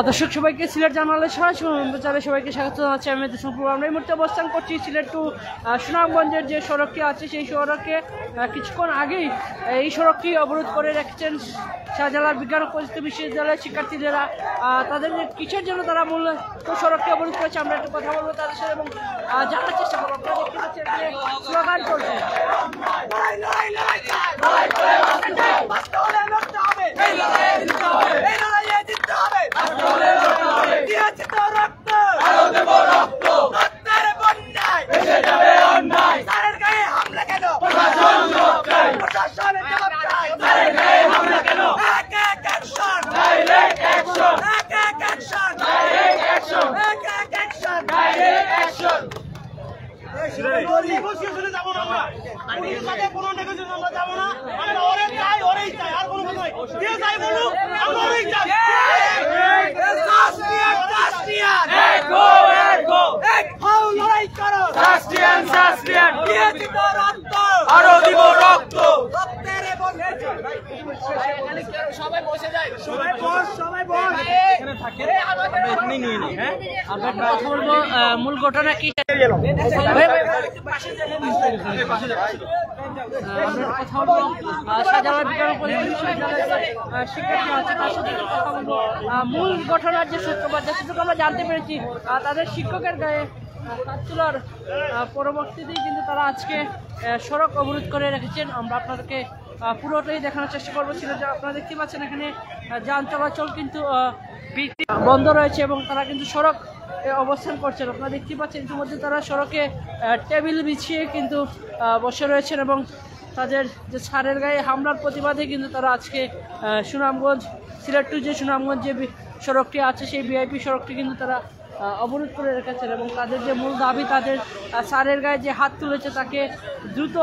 দর্শক সবাইকে সিলেট জানালে সরাসরি সবাইকে স্বাগত জানাচ্ছি। আমি আমরা এই মুহূর্তে অবস্থান করছি সিলেট টু সুনামগঞ্জের যে সড়কটি আছে সেই সড়কে কিছুক্ষণ আগেই এই সড়কটি অবরোধ করে রেখেছেন শাহজালাল বিজ্ঞান ও প্রযুক্তি বিশ্ববিদ্যালয়ের শিক্ষার্থীরা। তাদের কিসের জন্য তারা মূল সড়কটি অবরোধ করেছে আমরা একটু কথা বলবো তাদের সাথে এবং জানার চেষ্টা করবো। আপনারা দেখতে পাচ্ছেন যে স্লোগান চলছে। মূল ঘটনা কি মূল ঘটনার যে সূত্রপাত যেটুকু আমরা জানতে পেরেছি তাদের শিক্ষকের গায়ে হাত তোলার পরবর্তীতেই কিন্তু তারা আজকে সড়ক অবরোধ করে রেখেছেন। আমরা আপনাদেরকে পুরোটাই দেখানোর চেষ্টা করবো। ছিল যে আপনারা দেখতে পাচ্ছেন এখানে যান চলাচল কিন্তু বন্ধ রয়েছে এবং তারা কিন্তু সড়ক অবস্থান করছেন। আপনারা দেখতে পাচ্ছেন ইতিমধ্যে তারা সড়কে টেবিল বিছিয়ে কিন্তু বসে রয়েছেন এবং তাদের যে ছাড়ের গায়ে হামলার প্রতিবাদে কিন্তু তারা আজকে সুনামগঞ্জ সিলেট টু যে সুনামগঞ্জ যে সড়কটি আছে সেই ভিআইপি সড়কটি কিন্তু তারা অবরোধ করে রেখেছেন এবং তাদের যে মূল দাবি তাদের ছাড়ের গায়ে যে হাত তুলেছে তাকে দ্রুত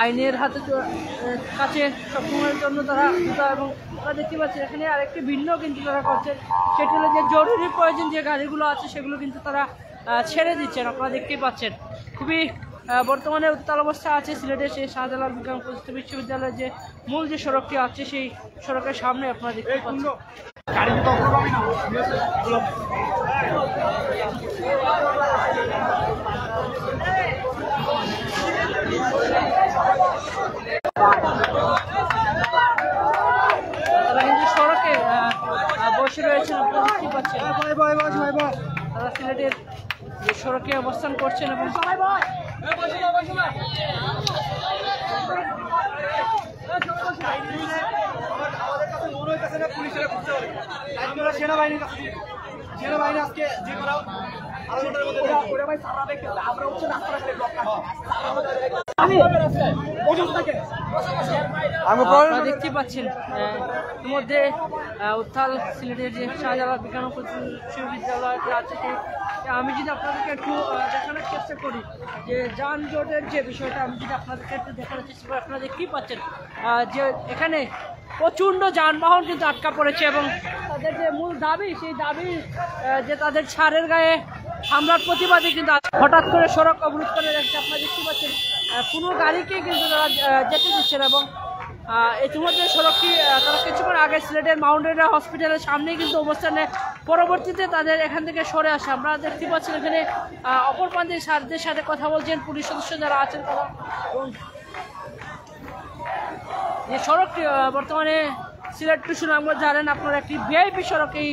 আইনের কাছে সবসময়ের জন্য তারা দ্রুত এবং আমরা দেখতে পাচ্ছি এখানে আরেকটি ভিন্ন কিন্তু তারা করছেন সেটি হলো যে জরুরি প্রয়োজন যে গাড়িগুলো আছে সেগুলো কিন্তু তারা ছেড়ে দিচ্ছেন। আপনারা দেখতেই পাচ্ছেন খুবই বর্তমানে উত্তাল অবস্থা আছে সিলেটের সেই শাহজালাল বিজ্ঞান প্রযুক্তি বিশ্ববিদ্যালয়ের যে মূল যে সড়কটি আছে সেই সড়কের সামনে আপনারা দেখতে পাচ্ছেন। তারা কিন্তু সড়কে বসে রয়েছেন আপনারা দেখতে পাচ্ছেন। তারা সিলেটের যে সড়কে অবস্থান করছেন এবং সেনাবাহিনী আজকে যে করা দেখতে পাচ্ছেন ইতিমধ্যে উত্তাল সিলেটের যে শাহজালাল বিজ্ঞান ও প্রযুক্তি বিশ্ববিদ্যালয় আছে আমি যদি আপনাদেরকে একটু দেখানোর চেষ্টা করি যে যানজটের যে বিষয়টা আমি যদি আপনাদেরকে একটু দেখানোর চেষ্টা করি আপনারা দেখতেই পাচ্ছেন যে এখানে প্রচণ্ড যানবাহন কিন্তু আটকা পড়েছে এবং তাদের যে মূল দাবি সেই দাবি যে তাদের ছাড়ের গায়ে হামলার প্রতিবাদে কিন্তু হঠাৎ করে সড়ক অবরোধ করে রেখেছে। আপনারা দেখতে পাচ্ছেন কোনো গাড়িকে কিন্তু তারা যেতে দিচ্ছেন এবং ইতিমধ্যে সড়কটি তারা কিছুক্ষণ আগে সিলেটের মাউন্ট এরিয়া হসপিটালের সামনেই কিন্তু অবস্থানে পরবর্তীতে তাদের এখান থেকে সরে আসে। আমরা দেখতে পাচ্ছি এখানে অপর প্রান্তের সারদের সাথে কথা বলছেন পুলিশ সদস্য যারা আছেন তারা এবং যে সড়কটি বর্তমানে সিলেট টু সুনামগঞ্জ জানেন আপনারা একটি ভিআইপি সড়কেই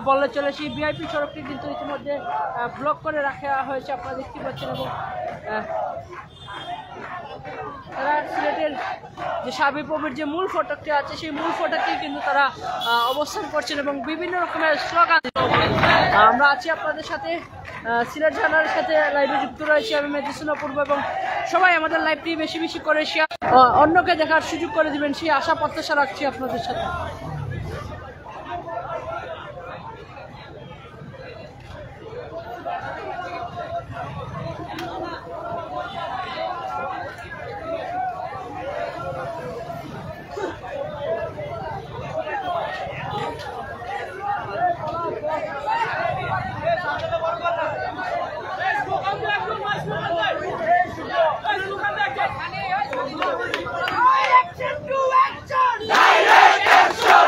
বললে চলে সেই ভিআইপি সড়কটি কিন্তু ইতিমধ্যে ব্লক করে রাখা হয়েছে আপনারা দেখতে পাচ্ছেন এবং তারা সিলেটের যে সাবিপ্রবির যে মূল ফটকটি আছে সেই মূল ফটকে কিন্তু তারা অবস্থান করছেন এবং বিভিন্ন রকমের স্লোগান। আমরা আছি আপনাদের সাথে সিলেট জানার সাথে লাইভে যুক্ত রয়েছি আমি মেদিসুন অপূর্ব এবং সবাই আমাদের লাইভটি বেশি বেশি করে শেয়ার অন্যকে দেখার সুযোগ করে দিবেন সেই আশা প্রত্যাশা রাখছি আপনাদের সাথে। Direct action!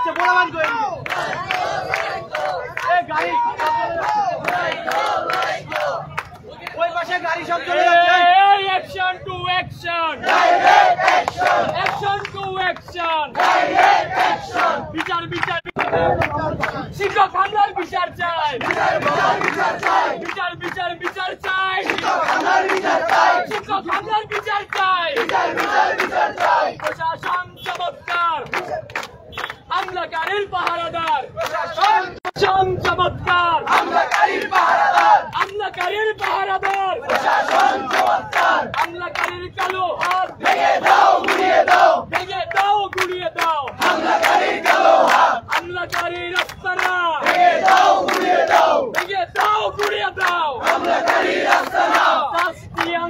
যাচ্ছে বলবান করে এই গাড়ি ওই পাশে গাড়ি সব চলে যাচ্ছে action to action direct action action to action direct action বিচার বিচার শিক্ষক হামলার বিচার চাই বিচার চাই বিচার বিচার বিচার চাই শিক্ষক হামলার বিচার চাই শিক্ষক হামলার বিচার চাই বিচার বিচার বিচার চাই প্রশাসন চমৎকার হামলাকারীর পাহারাদার প্রশাসন চমৎকার হামলাকারীর পাহারাদার হামলাকারীর পাহারাদার প্রশাসন চমৎকার হামলাকারীর কালো হাত ভেঙে দাও গুড়িয়ে দাও ভেঙে দাও গুড়িয়ে দাও হামলাকারীর কালো হাত হামলাকারীর আস্তানা ভেঙে দাও গুড়িয়ে দাও ভেঙে দাও গুড়িয়ে দাও হামলাকারীর আস্তানা সাস্তিয়ান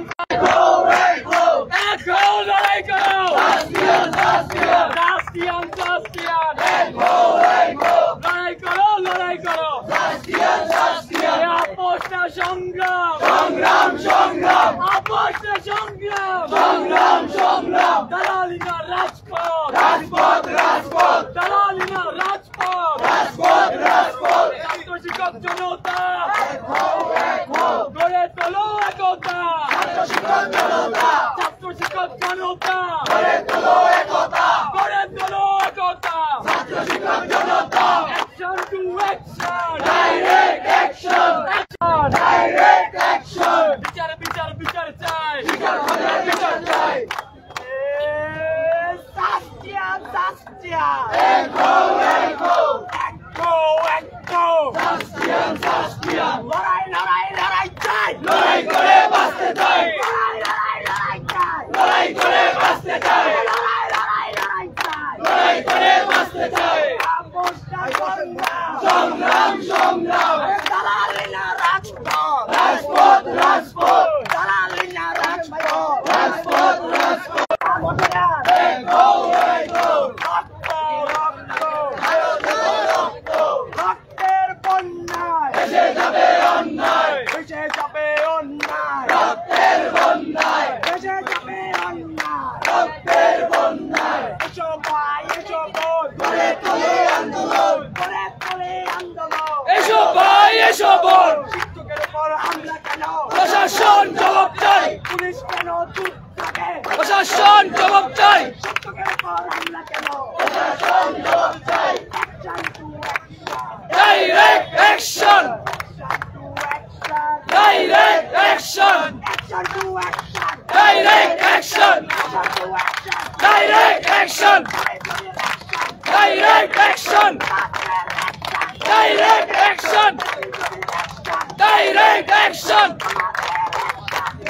এখো লড়াই করো সাস্তিয়ান সাস্তিয়ান সাস্তিয়ান সাস্তিয়ান এখো লড়াই করো লড়াই করো সাস্তিয়ান সাস্তিয়ান আপোষটা সংগ্রাম সংগ্রাম সংগ্রাম আপোষটা সংগ্রাম সংগ্রাম সংগ্রাম দালালিনা রাজপথ রাজপথ রাজপথ দালালিনা রাজপথ রাজপথ রাজপথ ছাত্র শিক্ষক জনতা গড়ে তোলো একতা ছাত্র শিক্ষক জনতা ছাত্র শিক্ষক জনতা গড়ে তোলো একতা গড়ে তোলো একতা ছাত্র শিক্ষক জনতা action to action direct action direct action বিচার বিচার বিচার চাই বিচার হামলার বিচার চাই সাস্তিয়ান সাস্তিয়ান এখো এখো এখো এখো সাস্তিয়ান সাস্তিয়ান লড়াই লড়াই লড়াই চাই লড়াই করে বাঁচতে চাই লড়াই লড়াই লড়াই চাই লড়াই করে বাঁচতে চাই লড়াই লড়াই লড়াই চাই লড়াই করে বাঁচতে চাই আপোষটা সংগ্রাম সংগ্রাম সংগ্রাম দালালিনা রাজপথ রাজপথ রাজপথ দালালিনা রাজপথ রাজপথ রাজপথ এখো এখো রক্ত রক্ত রক্ত রক্তের বন্যায় ভেসে যাবে অন্যায় ভেসে যাবে অন্যায় রক্তের বন্যায় ভেসে যাবে অন্যায় রক্তের বন্যায় এসো ভাই এসো বোন গড়ে তোলে আন্দোলন গড়ে তোলে আন্দোলন এসো ভাই এসো বোন শিক্ষকের উপর হামলা কেন প্রশাসন জবাব চাই পুলিশ কেন চুপ থাকে প্রশাসন জবাব চাই শিক্ষকের উপর হামলা কেন প্রশাসন জবাব চাই action to action direct action direct action action to action direct action direct action direct action direct action direct action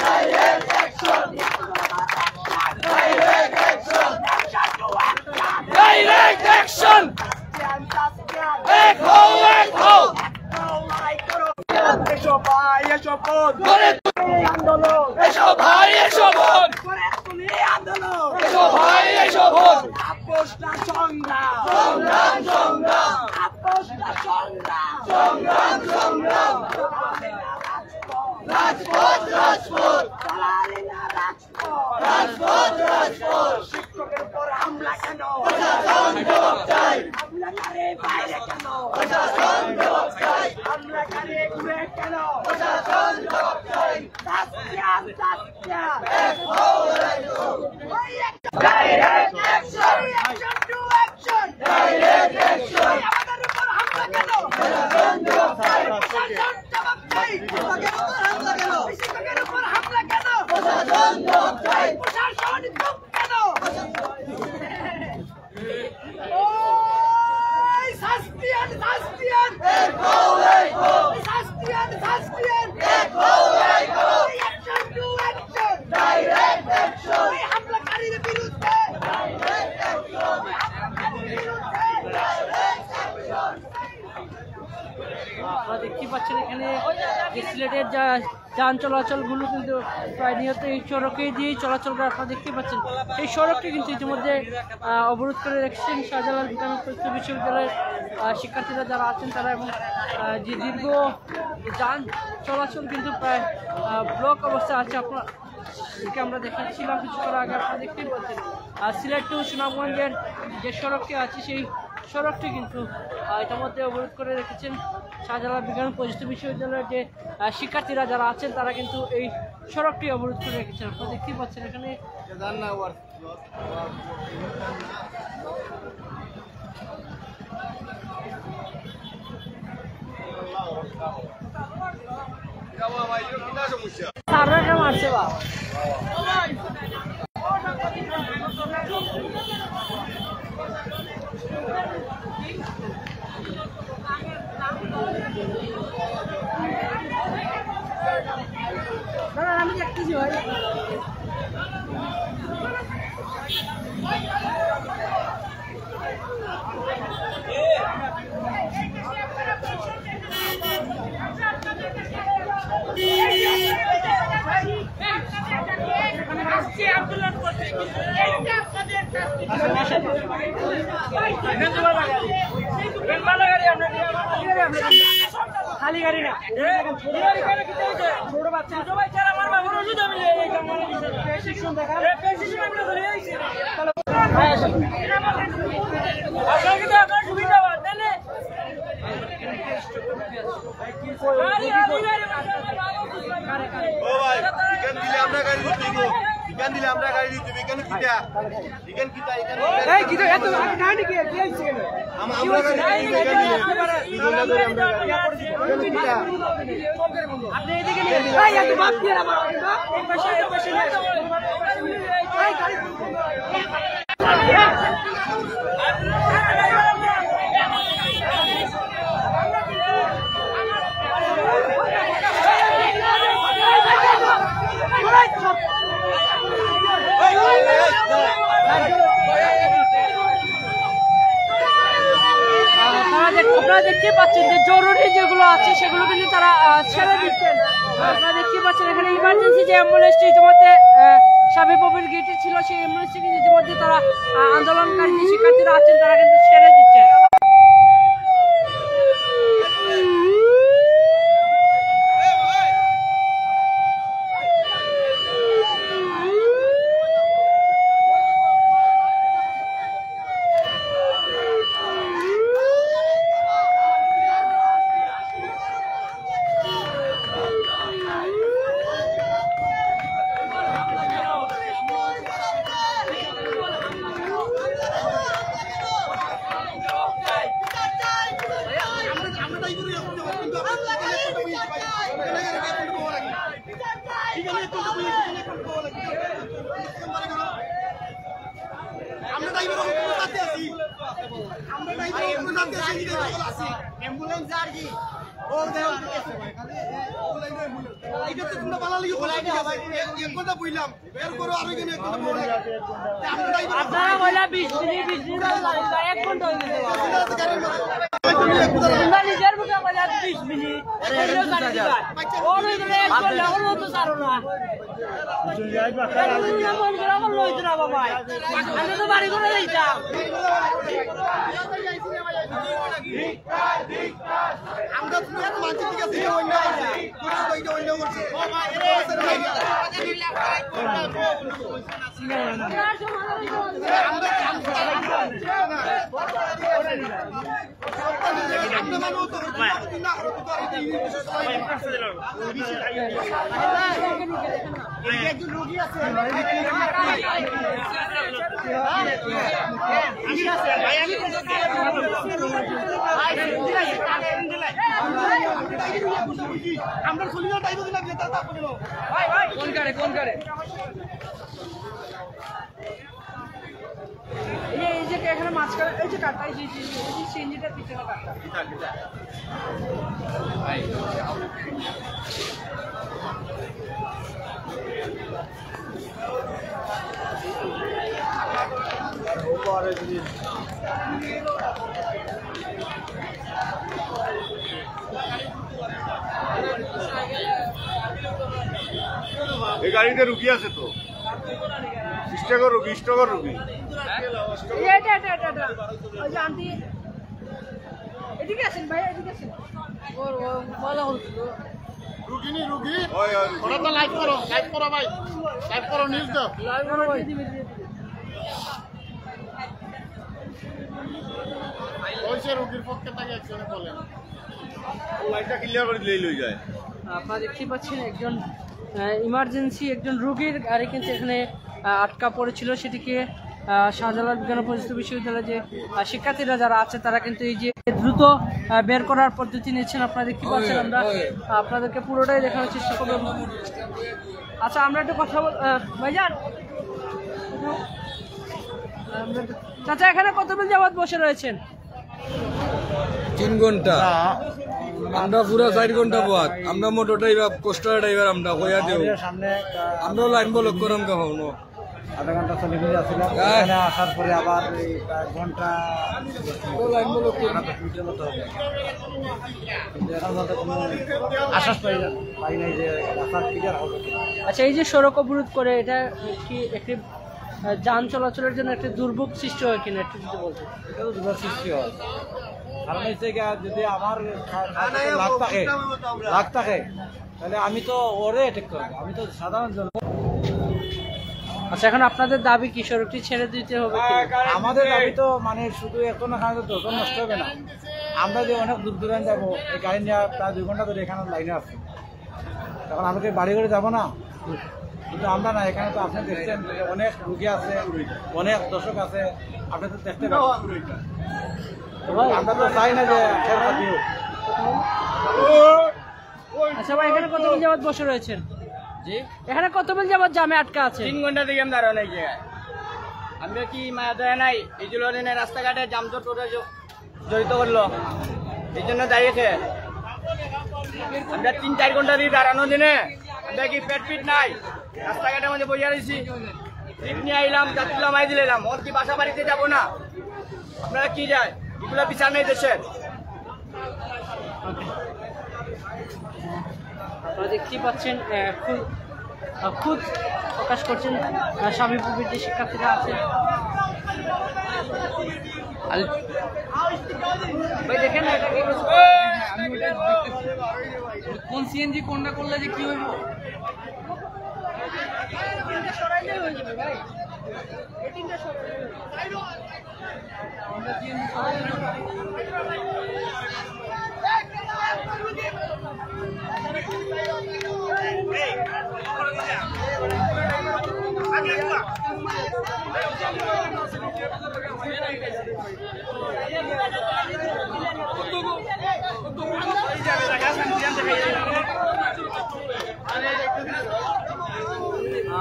direct action direct action direct action echo echo এসো ভাই এসো বোন গড়ে তুলে আন্দোলন এসো ভাই এসো বোন গড়ে তুলে আন্দোলন এসো ভাই এসো বোন আপোষটা সংগ্রাম সংগ্রাম সংগ্রাম আপোষটা সংগ্রাম সংগ্রাম সংগ্রাম রাজপথ রাজপথ দালালিনা রাজপথ রাজপথ রাজপথ শিক্ষকের উপর হামলা কেন প্রশাসন জবাব চাই হামলাকারী বাইরে কেন প্রশাসন জবাব চাই হামলাকারী ঘুরে কেন প্রশাসন জবাব চাই সাস্তিয়ান সাস্তিয়ান এখো এখো direct action action to action direct action আমাদের উপর হামলা কেন প্রশাসন জবাব চাই প্রশাসন জবাব চাই শিক্ষকের উপর হামলা কেন শিক্ষকের উপর হামলা কেন প্রশাসন জবাব চাই প্রশাসন চুপ কেন ওই সাস্তিয়ান সাস্তিয়ান এখো এখো সাস্তিয়ান সাস্তিয়ান এখো এখো action to action direct action ওই হামলাকারীর বিরুদ্ধে ডাইরেক্ট অ্যাকশন হামলাকারীর বিরুদ্ধে ডাইরেক্ট অ্যাকশন আপনারা দেখতে পাচ্ছেন এখানে যে সিলেটের যান চলাচলগুলো কিন্তু প্রায় নিয়ত এই সড়কে দিয়েই চলাচল করে আপনারা দেখতে পাচ্ছেন। এই সড়কটি কিন্তু ইতিমধ্যে অবরোধ করে রেখেছেন শাহজালাল বিজ্ঞান প্রযুক্তি বিশ্ববিদ্যালয়ের শিক্ষার্থীরা যারা আছেন তারা, এবং যে দীর্ঘ যান চলাচল কিন্তু প্রায় ব্লক অবস্থায় আছে। আপনাদেরকে আমরা দেখাচ্ছিলাম কিছুক্ষণ আগে, আপনারা দেখতেই পাচ্ছেন সিলেট টু সুনামগঞ্জের যে সড়কটি আছে সেই সড়কটি কিন্তু ইতিমধ্যে অবরোধ করে রেখেছেন শাহজালাল বিজ্ঞান প্রযুক্তি বিশ্ববিদ্যালয়ের যে শিক্ষার্থীরা যারা আছেন তারা কিন্তু এই সড়কটি অবরোধ করে রেখেছেন। আপনারা দেখতেই পাচ্ছেন এখানে সারটা মারছে বা আমি দেখতেছি ভাই খালি গাড়ি না ছোট বাচ্চা দিলে আমরা গাড়ি দিতে এখানে কিটা এখানে কিটা এখানে এই কিটা এত গাড়ি কি আছে আমরা গাড়ি এখানে দিলে দুজনে ধরে আমরা গাড়ি আপনি এদিকে নিয়ে এই এত বাপ দিয়ে আমার এই পাশে এই গাড়ি আপনারা দেখতে পাচ্ছেন যে জরুরি যেগুলো আছে সেগুলো কিন্তু তারা ছেড়ে দিচ্ছেন। আপনারা দেখতে পাচ্ছেন এখানে ইমার্জেন্সি যে অ্যাম্বুলেন্সটি ইতিমধ্যে সাবিপ্রবির গেটে ছিল সেই অ্যাম্বুলেন্সটি কিন্তু ইতিমধ্যে তারা আন্দোলনকারী যে শিক্ষার্থীরা আছেন তারা কিন্তু ছেড়ে দিচ্ছেন। আপনারা বলে 20 মিনিট 1 ঘন্টা হয়ে গেছে নিজের মুখে বলে 20 মিনিট ওর হইলে 1 ঘন্টা হলো তো সারো না মন করে আমার লইতো না বাবা আমি তো বাড়ি করে যাইতাম আমরা তো মানছি ঠিক আছে অন্য আছে কিছু অন্য করছে আমরা চলিনা টাইম দিলাম যেটা তা বলো ভাই ভাই কোন করে এই যে এখানে মাঝখানে এই যে কাটটা এই যে সিএনজিটার পিছনে কাটটা কিটা ভাই ওপারে দিন এই গাড়িতে রুগী আছে তো 20 টাকা রুগী 20 টাকা রুগী এটা ওই যে আন্টি এদিকে আসেন ভাই এদিকে আসেন ওর বলা হচ্ছে রুগী নি রুগী ওই ওরা তো লাইভ করো ভাই লাইভ করো নিউজ দাও লাইভ করো ভাই লাইটটা ক্লিয়ার করে দিলেই লই যায়। আপনারা দেখতে পাচ্ছেন একজন ইমার্জেন্সি একজন রোগীর গাড়ি কিন্তু এখানে আটকা পড়েছিল, সেটিকে শাহজালাল বিজ্ঞান ও প্রযুক্তি বিশ্ববিদ্যালয়ের যে শিক্ষার্থীরা যারা আছে তারা কিন্তু এই যে দ্রুত বের করার পদ্ধতি নিচ্ছেন। আপনারা দেখতে পাচ্ছেন, আমরা আপনাদেরকে পুরোটাই দেখানোর চেষ্টা করব। আচ্ছা, আমরা একটু কথা বল ভাইজান। চাচা, এখানে কতদিন যাবত বসে রয়েছেন? 3 ঘন্টা। আমরা পুরো 4 ঘন্টা পথ। আমরা মোটর ড্রাইভার, কোস্টার ড্রাইভার, আমরা হইয়া দেও আমরা লাইন ব্লক করাম কখনো আধা ঘন্টা চলে গিয়ে আসছিলাম, এখানে আসার পরে আবার এই ঘন্টা লাইন ব্লক করে মিনিটের মতো হবে, কিন্তু এখন মতো কোনো আশ্বাস পাই নাই যে রাস্তা ক্লিয়ার হবে। আচ্ছা, এই যে সড়ক অবরোধ করে, এটা কি একটি যান চলাচলের জন্য একটা দুর্ভোগ সৃষ্টি হয় কিনা একটু যদি বলতে। এটা তো দুবার সৃষ্টি হয়, কারণ হচ্ছে যদি আমার লাখ থাকে তাহলে আমি তো ওরে অ্যাটেক করবো, আমি তো সাধারণ জন। আচ্ছা, এখন আপনাদের দাবি কি সড়কটি ছেড়ে দিতে হবে? আমাদের দাবি তো মানে শুধু এখন এখানে তো দোকান নষ্ট হবে না, আমরা যে অনেক দূর দূরান্ত যাবো, এই গাড়ি নিয়ে প্রায় 2 ঘন্টা ধরে এখানে লাইনে আছে, তখন আমাকে বাড়ি করে যাবো না। কিন্তু আমরা না, এখানে তো আপনি দেখছেন অনেক রুগী আছে, অনেক দর্শক আছে, আপনি তো দেখতে পাবেন। আমরা তো চাই না যে আচ্ছা ভাই, এখানে কতদিন যাবত বসে রয়েছেন? জি, এখানে কতদিন যাবত জামে আটকা আছে? 3 ঘন্টা থেকে আমি দাঁড়ানো এই জায়গায়। আমরা কি মায়া দয়া নাই? এই যে রাস্তাঘাটে জামজট করে জড়িত করলো, এই জন্য দাঁড়িয়েছে। আমরা 3-4 ঘন্টা দিয়ে দাঁড়ানো দিনে আমরা কি পেট পিট নাই, রাস্তাঘাটের মধ্যে বইয়া রয়েছি। ট্রিপ নিয়ে আইলাম, যাত্রী নামাই দিলাম, ওর কি বাসা বাড়িতে যাবো না? আপনারা কি যায়, এগুলো বিচার নেই দেশের। আপনারা দেখতেই পাচ্ছেন, খুদ প্রকাশ করছেন স্বামীপুরের যে শিক্ষার্থীরা আছে। ভাই দেখেন না, এটা কি কোন সিএনজি কোনটা করলে যে কি হইব?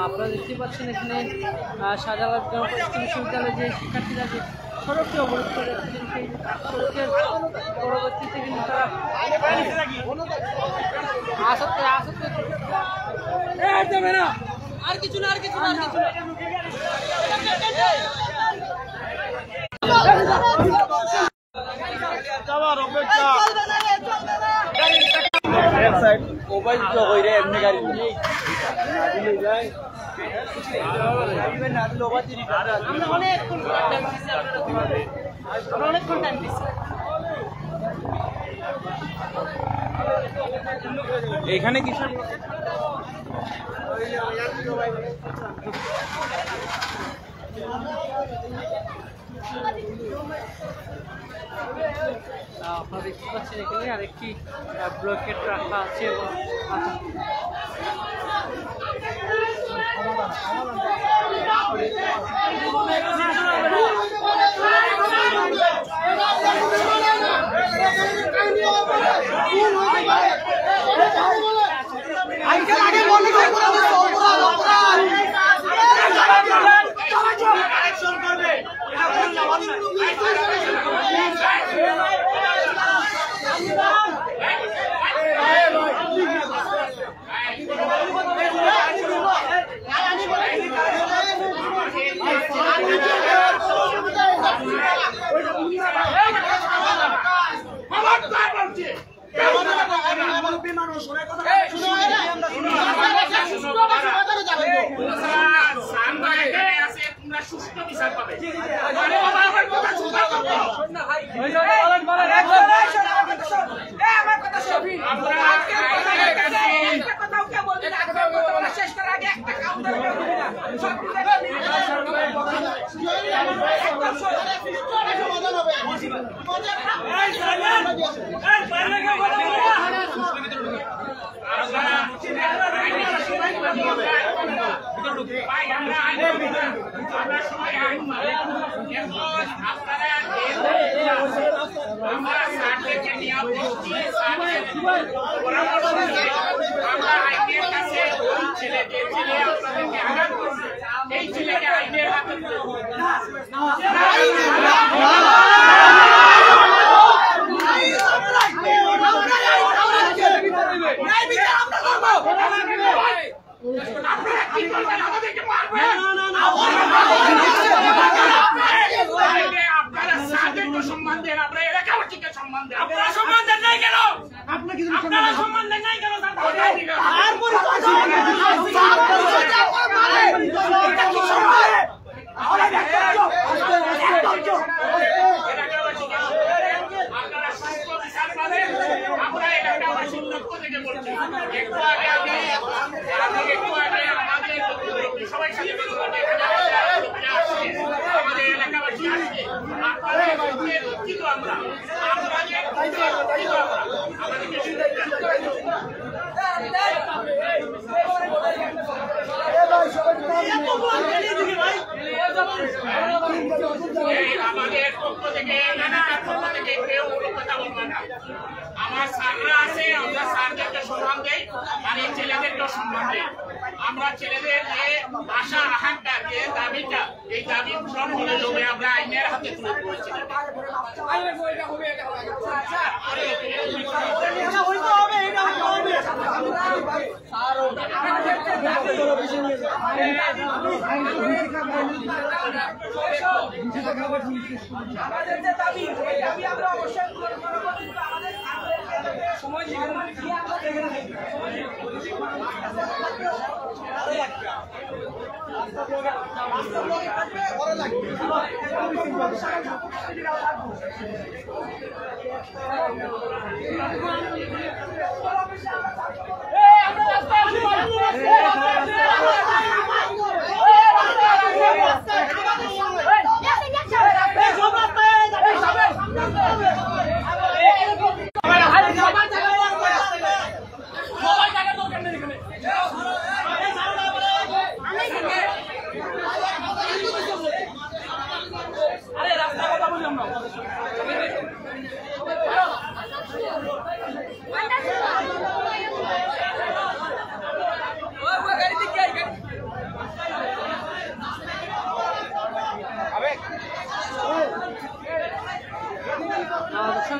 আপনারা দেখতে পাচ্ছেন এখানে শাহজালাল বিজ্ঞান ও প্রযুক্তি বিশ্ববিদ্যালয়ের যে শিক্ষার্থীরা যে সড়কটি অবরোধ করে রাখছেন, সেই সড়কের পরবর্তীতে কিন্তু তারা আর কিছু না। এখানে কি আপনারা দেখতে পাচ্ছেন এখানে আরেকটি ব্লকেট রাখা আছে এবং আমরা আইনের কাছে ওই ছেলে যে ছেলে আপনাদেরকে আঘাত করছে এই ছেলেকে আইনের হাতে তুলে আপনারা কি করবেন আমাদেরকে মারবেন আপনারা সাহায্য সম্মান দেন আমরা এলাকাবাসীকে সম্মান দেন আপনারা সম্মান দেন নাই কেন আপনারা সম্মান দেন নাই কেন আর পরিচয় আপনারা সুস্থ বিচার পাবেন আমরা এলাকাবাসীর পক্ষ থেকে বলছি একটু আগে আমাদের সবাই সাথে আমাদের এলাকাবাসী আসছে আপনারা দুঃখিত আমরা আমাদেরকে আমাদের পক্ষ থেকে এলাকার পক্ষ থেকে কেউ কোনো কথা বলবে না আমার স্যাররা আছে আমরা স্যারদেরকে সম্মান দেই আর এই ছেলেদেরকেও সম্মান দেই আমরা ছেলেদের যে আশা আকাঙ্ক্ষা যে দাবিটা এই দাবি পূরণ হলে লোভে আমরা আইনের হাতে তুলে দিয়েছি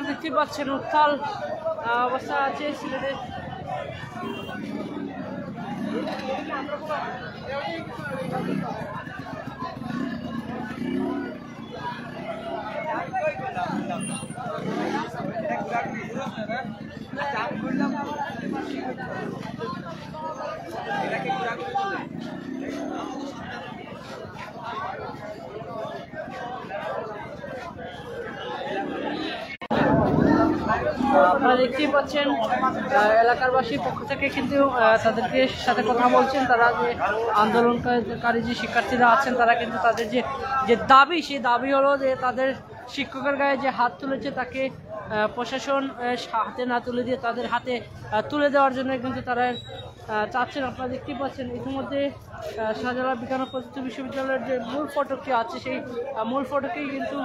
দেখতে পাচ্ছেন উত্তাল অবস্থা আছে সিলেটে। আপনারা দেখতেই পাচ্ছেন এলাকারবাসীর পক্ষ থেকে কিন্তু তাদেরকে সাথে কথা বলছেন। তারা যে আন্দোলনকারী যে শিক্ষার্থীরা আছেন তারা কিন্তু তাদের যে দাবি, সেই দাবি হলো যে তাদের শিক্ষকের গায়ে যে হাত তুলেছে তাকে প্রশাসন হাতে না তুলে দিয়ে তাদের হাতে তুলে দেওয়ার জন্য কিন্তু তারা চাচ্ছেন। আপনারা দেখতেই পাচ্ছেন ইতিমধ্যে শাহজালাল বিজ্ঞান ও প্রযুক্তি বিশ্ববিদ্যালয়ের যে মূল ফটকটি আছে সেই মূল ফটকেই কিন্তু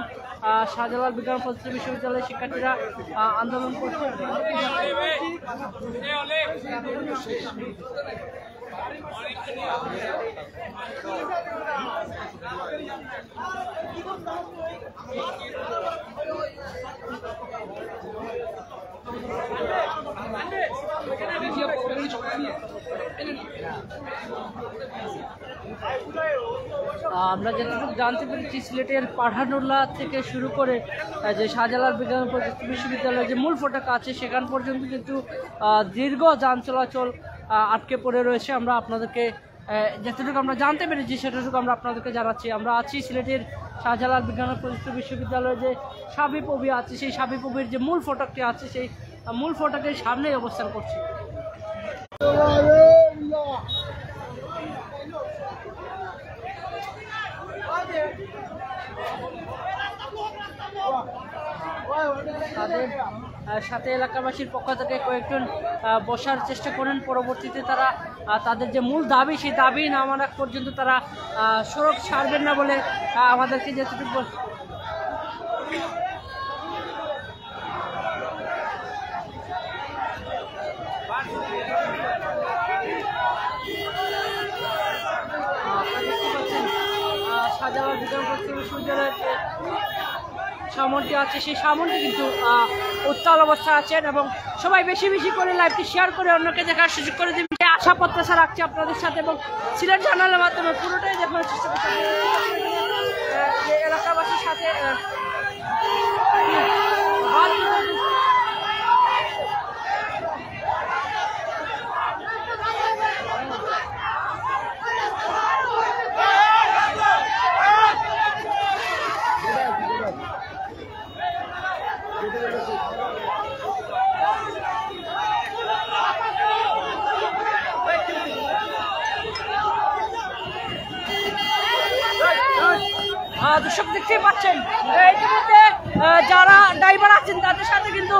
শাহজালাল বিজ্ঞান ও প্রযুক্তি বিশ্ববিদ্যালয়ের শিক্ষার্থীরা আন্দোলন করছে। আমরা যতটুকু জানতে পেরেছি সিলেটের পাঠানুল্লাহ থেকে শুরু করে যে শাহজালাল বিজ্ঞান ও প্রযুক্তি বিশ্ববিদ্যালয়ের যে মূল ফটক আছে সেখান পর্যন্ত কিন্তু দীর্ঘ যান চলাচল আটকে পড়ে রয়েছে। আমরা আপনাদেরকে যতটুকু আমরা জানতে পেরেছি সেটুকু আমরা আপনাদেরকে জানাচ্ছি। আমরা আছি সিলেটের শাহজালাল বিজ্ঞান ও প্রযুক্তি বিশ্ববিদ্যালয়ের যে সাবিপ্রবি আছে সেই সাবিপ্রবির যে মূল ফটকটি আছে সেই মূল ফটকের সামনেই অবস্থান করছি। তাদের সাথে এলাকাবাসীর পক্ষ থেকে কয়েকজন বসার চেষ্টা করেন, পরবর্তীতে তারা তাদের যে মূল দাবি সেই দাবি না মানা পর্যন্ত তারা সড়ক ছাড়বেন না বলে আমাদেরকে যেটুকু বিশ্ববিদ্যালয়ের যে সামনটি আছে সেই সামনটি কিন্তু উত্তাল অবস্থায় আছেন এবং সবাই বেশি বেশি করে লাইভটি শেয়ার করে অন্যকে দেখার সুযোগ করে দেবেন। আশা প্রত্যাশা রাখছি আপনাদের সাথে এবং সিলেট জার্নালের মাধ্যমে পুরোটাই দেখানোর চেষ্টা করছি এলাকাবাসীর সাথে। দর্শক দেখতেই পাচ্ছেন ইতিমধ্যে যারা ড্রাইভার আছেন তাদের সাথে কিন্তু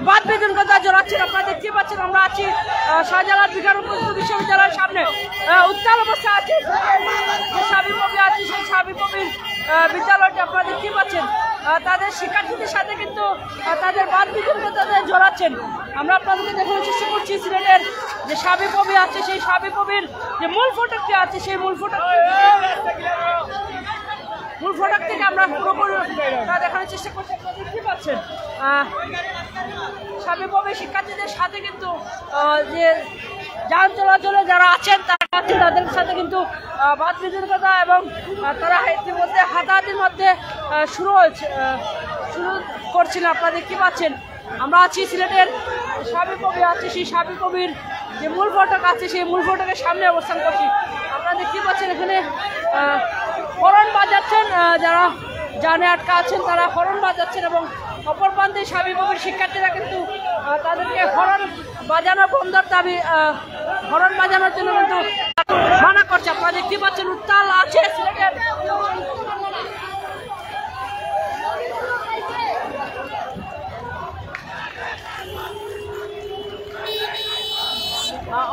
বাদ বিতর্কতা জড়াচ্ছেন। আপনারা দেখতেই পাচ্ছেন আমরা আছি শাহজালাল বিজ্ঞান বিশ্ববিদ্যালয়ের সামনে। উত্তাল অবস্থা আছে যে সাবিপ্রবি আছে সেই সাবিপ্রবির বিদ্যালয়টি আপনারা দেখতেই পাচ্ছেন তাদের শিক্ষার্থীদের সাথে কিন্তু তাদের বাদ বিতর্কতাতে জড়াচ্ছেন। আমরা আপনাদেরকে দেখানোর চেষ্টা করছি সিলেটের যে সাবিপ্রবি আছে সেই সাবিপ্রবির যে মূল ফটকটি আছে সেই মূল ফটক থেকে আমরা পুরোপুরি দেখানোর চেষ্টা করছি। আপনারা দেখতে পাচ্ছেন সাবিপ্রবি শিক্ষার্থীদের সাথে কিন্তু যে যান চলাচলে যারা আছেন তাদের সাথে কিন্তু বাদ বিতর্কতা এবং তারা ইতিমধ্যে হাতাহাতির মধ্যে শুরু করছিলেন। আপনারা দেখতে পাচ্ছেন আমরা আছি সিলেটের সাবিপ্রবি আছে সেই সাবিপ্রবির যে মূল ফটক আছে সেই মূল ফটকের সামনে অবস্থান করছি। আপনারা দেখতে পাচ্ছেন এখানে হরন বাজাচ্ছেন, যারা জানে আটকা আছেন তারা হরন বাজাচ্ছেন এবং অপর প্রান্তে সাবিপ্রবির শিক্ষার্থীরা কিন্তু তাদেরকে হরন বাজানো বন্ধের দাবি হরন বাজানোর জন্য কিন্তু মানা করছে। আপনারা দেখতে পাচ্ছেন উত্তাল আছে সিলেটের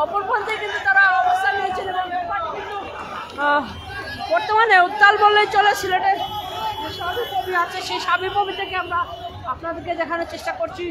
অপর প্রান্তে কিন্তু তারা অবস্থান নিয়েছেন এবং কিন্তু বর্তমানে উত্তাল বললেই চলে। সিলেটের যে সাবিপ্রবি আছে সেই সাবিপ্রবি থেকে আমরা আপনাদেরকে দেখানোর চেষ্টা করছি।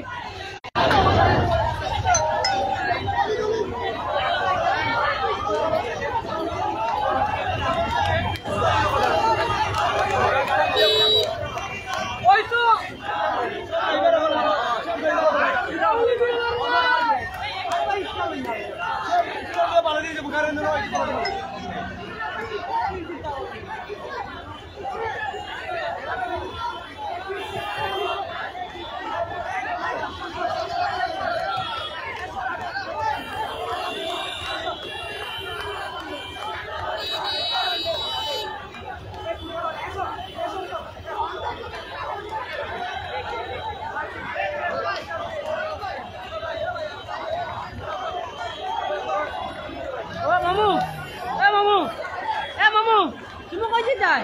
তুমি কই যাই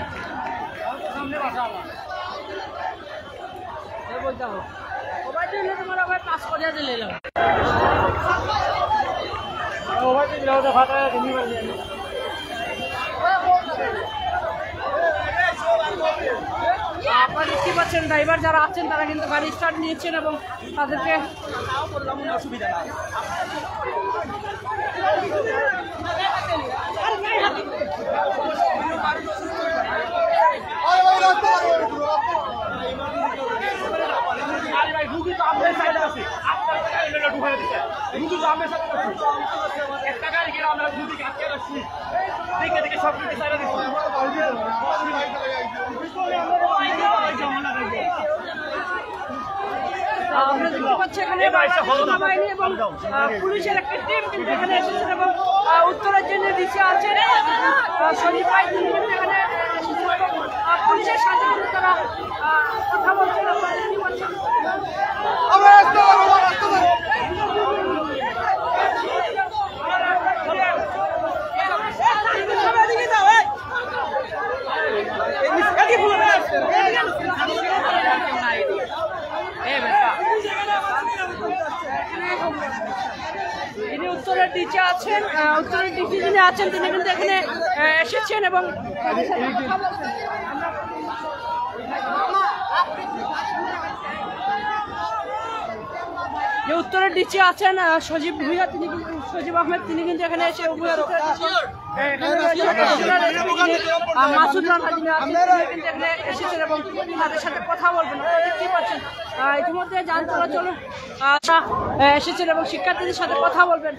সামনে বাসা আমার বলতে হবে ওভার দিলে তোমার আবার পাস করে দিলাম ওভার দিলে ওটা ফাটা তুমি বললে আপনারা দেখতে পাচ্ছেন ড্রাইভার যারা আছেন তারা কিন্তু গাড়ি স্টার্ট নিয়েছেন এবং তাদেরকে বললাম অসুবিধা নাই। আমরা দেখতে পাচ্ছি এখানে বাহিনী এবং পুলিশের একটি টিম কিন্তু এখানে এসেছেন এবং উত্তরের জন্য দিচ্ছে আছেন সঞ্জীব ভাই তিনি কিন্তু এখানে পুলিশের সাথে কিন্তু তারা কথা বলছেন। তিনি উত্তরের দিকে আছেন, উত্তরের দিকে যিনি আছেন তিনি কিন্তু এখানে এসেছেন এবং যে উত্তরের নিচে আছেন সজীব ভুইয়া, সজীব আহমেদ, তিনি কিন্তু এখানে এসে মাসুদ রানা যিনি আছেন তিনি কিন্তু এখানে এসেছেন এবং তাদের সাথে কথা বলবেন। দেখতেই পাচ্ছেন ইতিমধ্যে যান চলাচল এসেছেন এবং শিক্ষার্থীদের সাথে কথা বলবেন।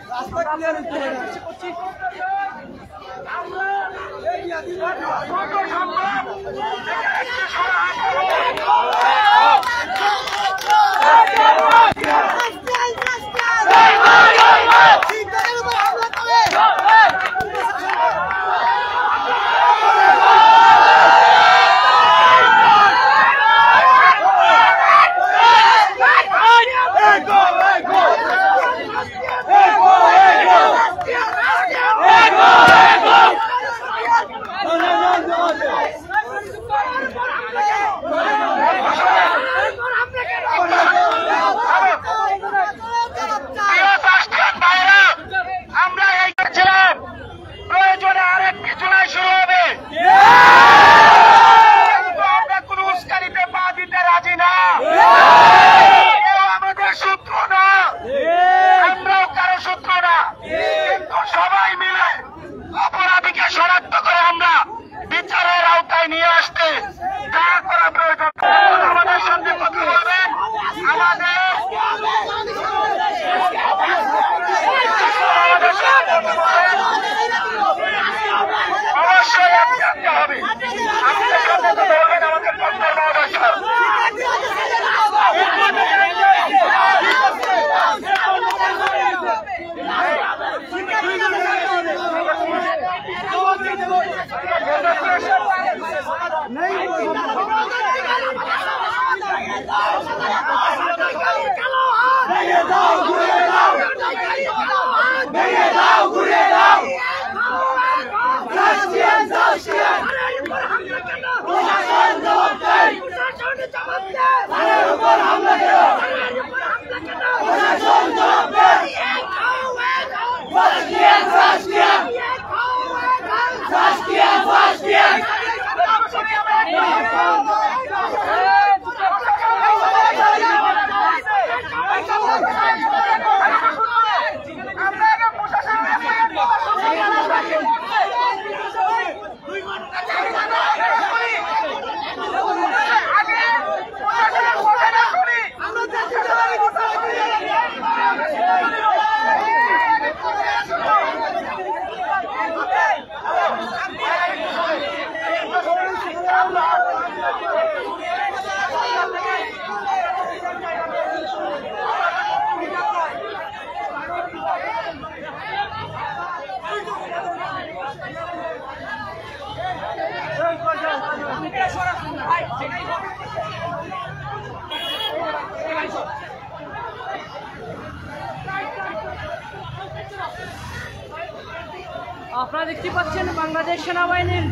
আপনারা দেখতে পাচ্ছেন বাংলাদেশ সেনাবাহিনীর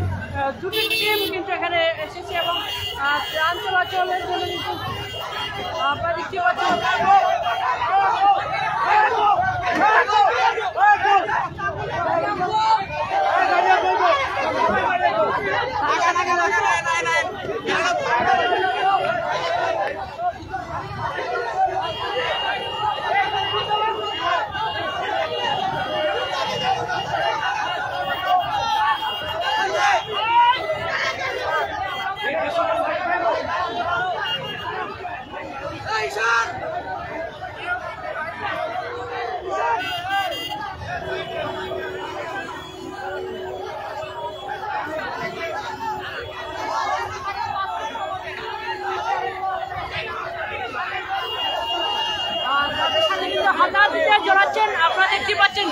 দুটি টিম কিন্তু এখানে এসেছে এবং ট্রেন চলাচলের জন্য কিন্তু আপনারা দেখতে পাচ্ছেন জড়াচ্ছেন। আপনারা দেখতে পাচ্ছেন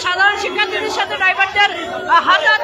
সাধারণ শিক্ষার্থীদের সাথে ড্রাইভারদের হাজার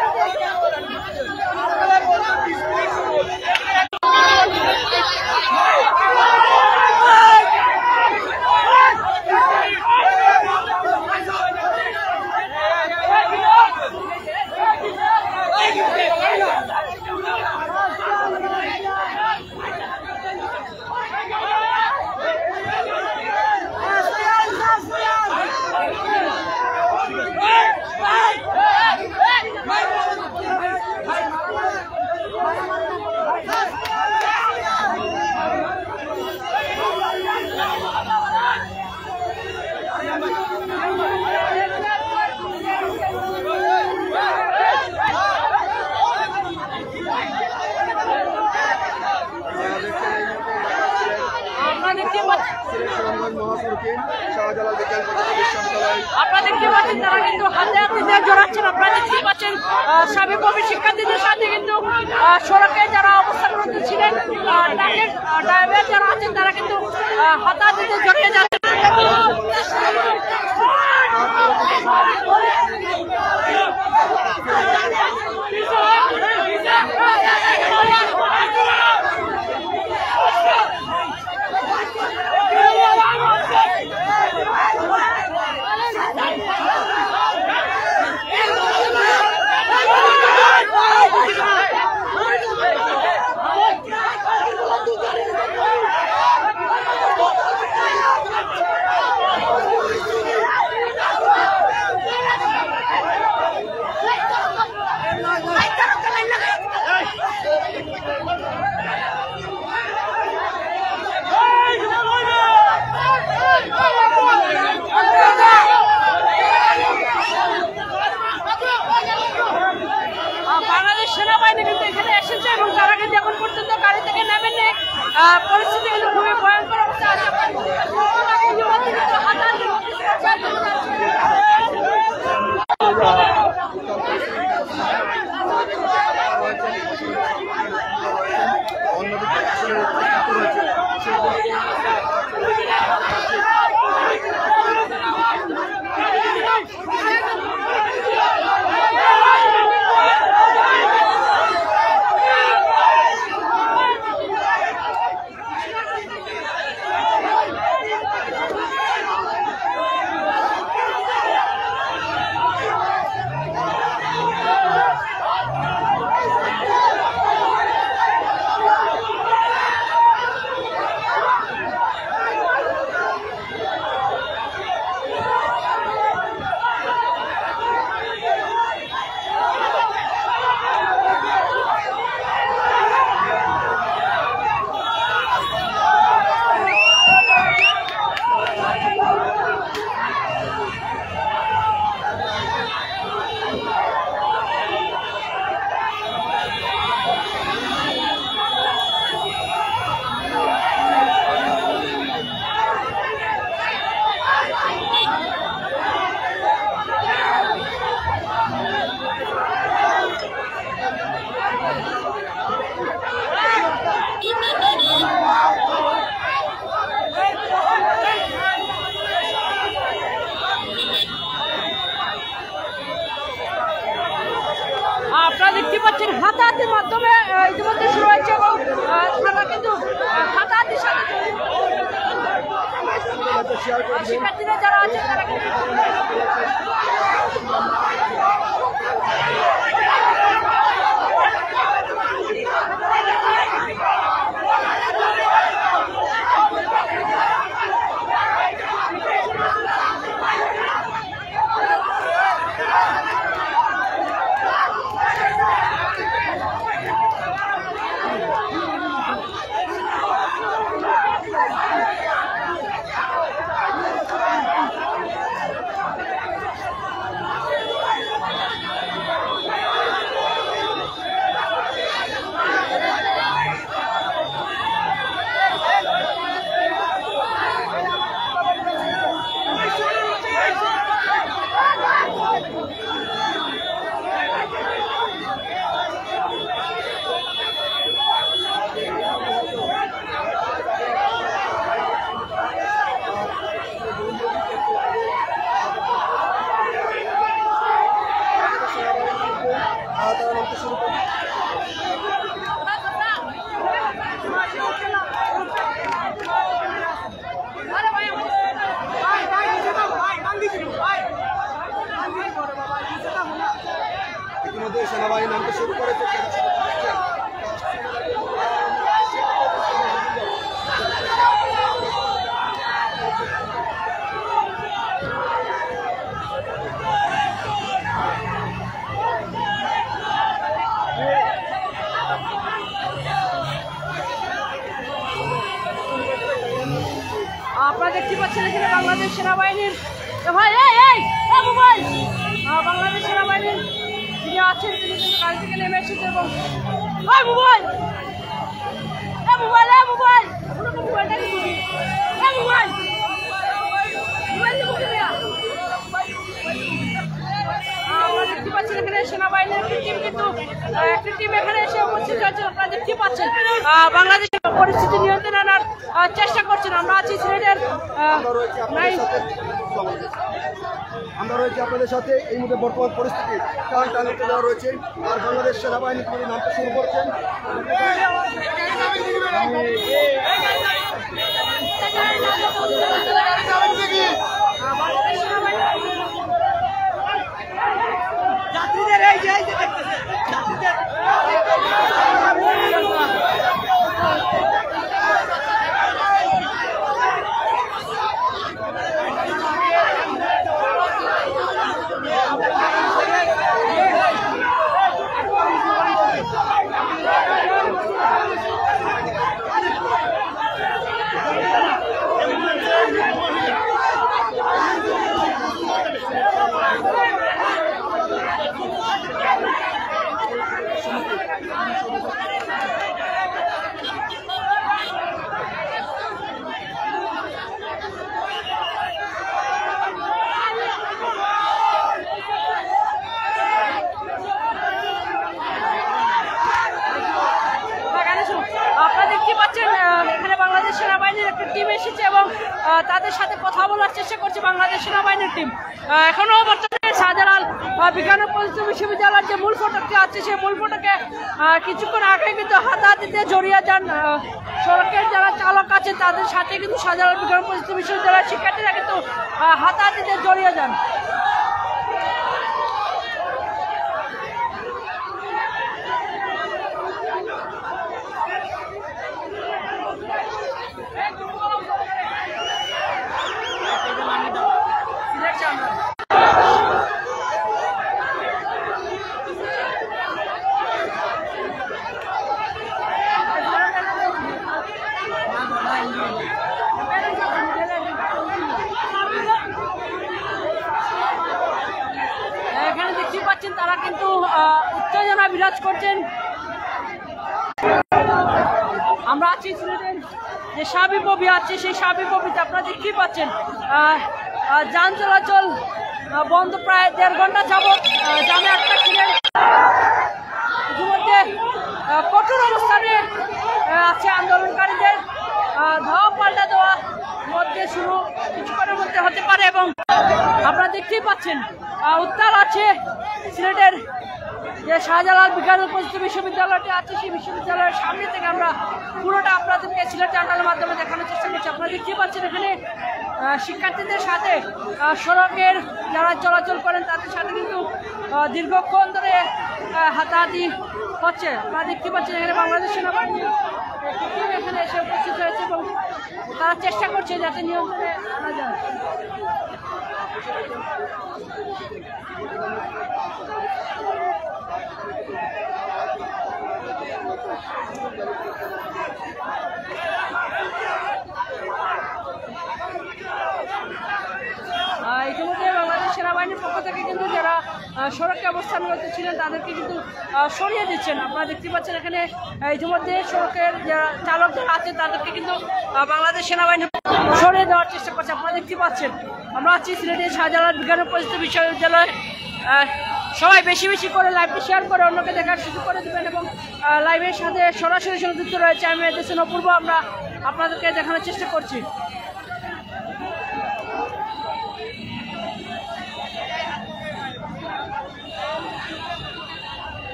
শাহজালাল বিজ্ঞান প্রযুক্তি বিশ্ববিদ্যালয়। আপনারা দেখতে পাচ্ছেন তারা কিন্তু হাতে হাতে দিয়ে জড়াচ্ছেন। আপনারা দেখতে পাচ্ছেন সাবেকভাবে শিক্ষার্থীদের সাথে কিন্তু সড়কে যারা অবস্থান করতেছিলেন ট্রাকের ড্রাইভার যারা আছেন তারা কিন্তু হাতে হাতে দিয়ে জড়িয়ে যাচ্ছেন। সেনাবাহিনী কিন্তু এখানে এসেছে এবং তারা কিন্তু এখন পর্যন্ত গাড়ি থেকে নামেনি। পরিস্থিতি কিন্তু খুবই ভয়ঙ্কর অবস্থা আছে। আপনারা দেখতে পাচ্ছেন হাতাহাতির মাধ্যমে ইতিমধ্যে শুরু হয়েছে এবং তারা কিন্তু হাতাহাতির সাথে শিক্ষার্থীরা যারা আছে তারা কিন্তু ইতিমধ্যে সেনাবাহিনী নামতে শুরু করেছে। আপনারা দেখতে পাচ্ছেন এখানে বাংলাদেশ সেনাবাহিনীর ভাই মোবাইল বাংলাদেশ সেনাবাহিনীর যিনি আছেন তিনি কিন্তু গাড়ি থেকে নেমে এসেছেন এবং মোবাইল মোবাইলটা কি মোবাইল সেনাবাহিনীর একটি টিম কিন্তু একটি টিম এখানে এসে উপস্থিত হয়েছে। আপনারা দেখতে পাচ্ছেন বাংলাদেশের পরিস্থিতি নিয়ন্ত্রণে আনার চেষ্টা করছেন। আমরা আছি সিলেটের আমরা রয়েছি আপনাদের সাথে এই মুহূর্তে বর্তমান পরিস্থিতি টান টানে দেওয়া রয়েছে। আর বাংলাদেশ সেনাবাহিনী তিনি নামতে শুরু করছেন। সেনাবাহিনীর একটা টিম এসেছে এবং তাদের সাথে কথা বলার চেষ্টা করছে বাংলাদেশ সেনাবাহিনীর টিম। এখনো বর্তমানে শাহজালাল বিজ্ঞান ও প্রযুক্তি বিশ্ববিদ্যালয়ের যে মূল ফটকটি আছে সেই মূল ফটকে কিছুক্ষণ আগে কিন্তু হাতাহাতিতে জড়িয়ে যান সড়কের যারা চালক আছে তাদের সাথে কিন্তু শাহজালাল বিজ্ঞান ও প্রযুক্তি বিশ্ববিদ্যালয়ের শিক্ষার্থীরা কিন্তু হাতাহাতিতে জড়িয়ে যান। এখানে দেখতে পাচ্ছেন তারা কিন্তু উত্তেজনা বিরাজ করছেন। আমরা আছি সিলেটের যে সাবিপ্রবি আছে সেই সাবিপ্রবিতে আপনারা দেখতেই পাচ্ছেন যান চলাচল বন্ধ প্রায় 1.5 ঘন্টা যাবৎ জামে আটকা ছিলেন। ইতিমধ্যে কঠোর অবস্থানে আছে আন্দোলনকারীদের ধাওয়া পাল্টা দেওয়া মধ্যে শুরু কিছুক্ষণের মধ্যে হতে পারে এবং আপনারা দেখতেই পাচ্ছেন উত্তাল আছে সিলেটের যে শাহজালাল বিজ্ঞান ও প্রযুক্তি বিশ্ববিদ্যালয়টি আছে সেই বিশ্ববিদ্যালয়ের সামনে থেকে আমরা পুরোটা আপনাদেরকে সিলেট চ্যানেলের মাধ্যমে দেখানোর চেষ্টা করছি। আপনারা দেখতেই পাচ্ছেন এখানে শিক্ষার্থীদের সাথে সড়কের যারা চলাচল করেন তাদের সাথে কিন্তু দীর্ঘক্ষণ ধরে হাতাহাতি হচ্ছে। আপনারা দেখতে পাচ্ছেন এখানে বাংলাদেশ সেনাবাহিনী এখানে এসে উপস্থিত হয়েছে এবং তারা চেষ্টা করছে যাতে নিয়ন্ত্রণে আনা যায়। ইতিমধ্যে বাংলাদেশ সেনাবাহিনীর পক্ষ থেকে কিন্তু যারা সড়কে অবস্থানরত ছিলেন তাদেরকে কিন্তু সরিয়ে দিচ্ছেন। আপনারা দেখতে পাচ্ছেন এখানে ইতিমধ্যে সড়কের যারা চালক যারা আছে তাদেরকে কিন্তু বাংলাদেশ সেনাবাহিনী সরিয়ে দেওয়ার চেষ্টা করছে। আপনারা দেখতে পাচ্ছেন আমরা আছি সিলেটের শাহজালাল বিজ্ঞান ও প্রযুক্তি বিশ্ববিদ্যালয়। সবাই বেশি বেশি করে লাইভটি শেয়ার করে অন্যকে দেখার সুযোগ করে দেবেন এবং লাইভের সাথে সরাসরি সংযুক্ত রয়েছে আমি দেশের অপূর্ব। আমরা আপনাদেরকে দেখানোর চেষ্টা করছি।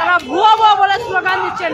তারা ভুয়া ভুয়া বলে স্লোগান দিচ্ছেন।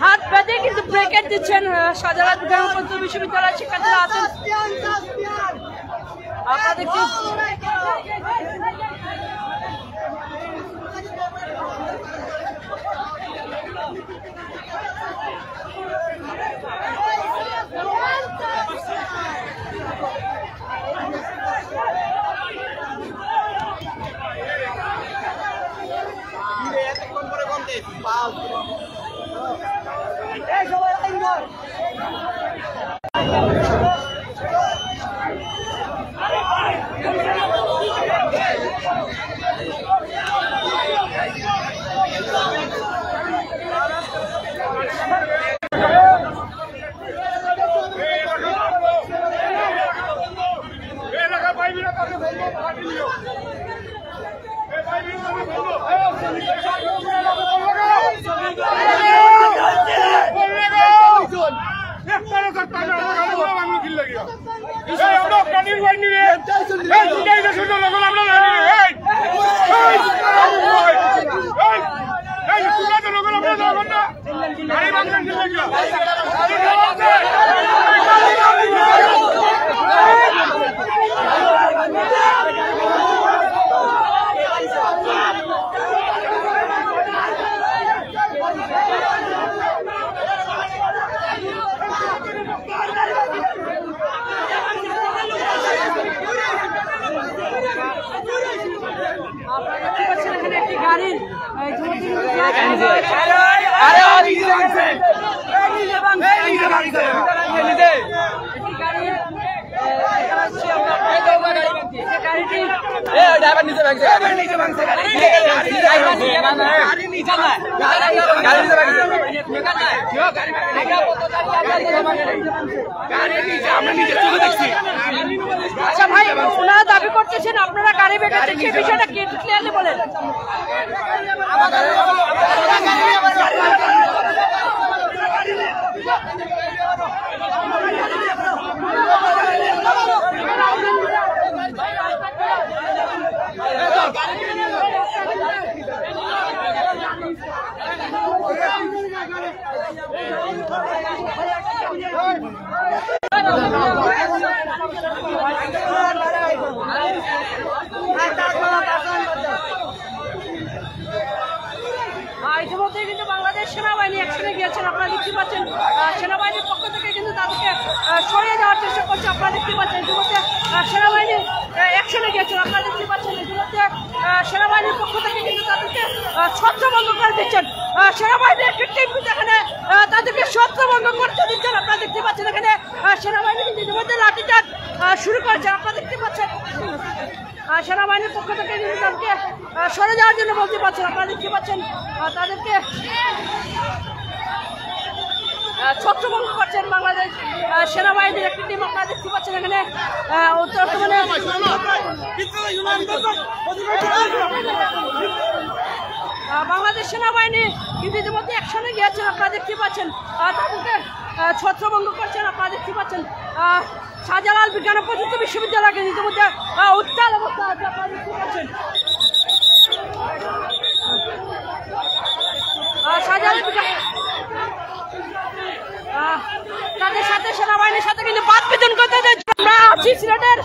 হাত বেঁধে কিন্তু ব্রেকেট দিচ্ছেন শাহজালাল বিজ্ঞান বিশ্ববিদ্যালয়ের শিক্ষার্থীরা আছেন। আপনারা দেখছি আচ্ছা ভাই, ওনারা দাবি করতেছেন আপনারা গাড়ি বেঁধেছেন, সেই বিষয়টা কি ক্লিয়ারলি বলেন। ইতিমধ্যে কিন্তু বাংলাদেশ সেনাবাহিনী অ্যাকশনে গিয়েছেন, আপনারা দেখতে পাচ্ছেন। সেনাবাহিনীর পক্ষ থেকে কিন্তু তাদেরকে সরিয়ে দেওয়ার চেষ্টা করছে, আপনারা দেখতে পাচ্ছেন। ইতিমধ্যে সেনাবাহিনী অ্যাকশনে গিয়েছেন, আপনারা দেখতে পাচ্ছেন। ইতিমধ্যে সেনাবাহিনীর পক্ষ থেকে কিন্তু তাদেরকে ছত্রভঙ্গ করে দিচ্ছেন। সেনাবাহিনীর একটি টিম কিন্তু এখানে তাদেরকে ছত্রভঙ্গ করতে দিচ্ছেন, আপনারা দেখতে পাচ্ছেন। এখানে সেনাবাহিনী কিন্তু ইতিমধ্যে লাঠিচার্জ শুরু করেছে, আপনারা দেখতে পাচ্ছেন। সেনাবাহিনীর পক্ষ থেকে কিন্তু তাদেরকে সরে যাওয়ার জন্য বলতে পারছেন, আপনারা দেখতে পাচ্ছেন। তাদেরকে ছত্রভঙ্গ করছেন বাংলাদেশ সেনাবাহিনীর একটি টিম, আপনারা দেখতে পাচ্ছেন। এখানে বাংলাদেশ সেনাবাহিনী কিন্তু ইতিমধ্যে অ্যাকশনে গিয়েছেন, আপনারা দেখতে পাচ্ছেন। তাদেরকে ছত্রভঙ্গ করছেন, আপনারা দেখতে পাচ্ছেন। শাহজালাল বিজ্ঞান ও প্রযুক্তি বিশ্ববিদ্যালয়কে ইতিমধ্যে উত্তাল অবস্থা আছে, আপনারা দেখতে পাচ্ছেন। শাহজালাল তাদের সাথে সেনাবাহিনীর সাথে কিন্তু বাদ বিতরণ করতে আমরা আছি সিলেটের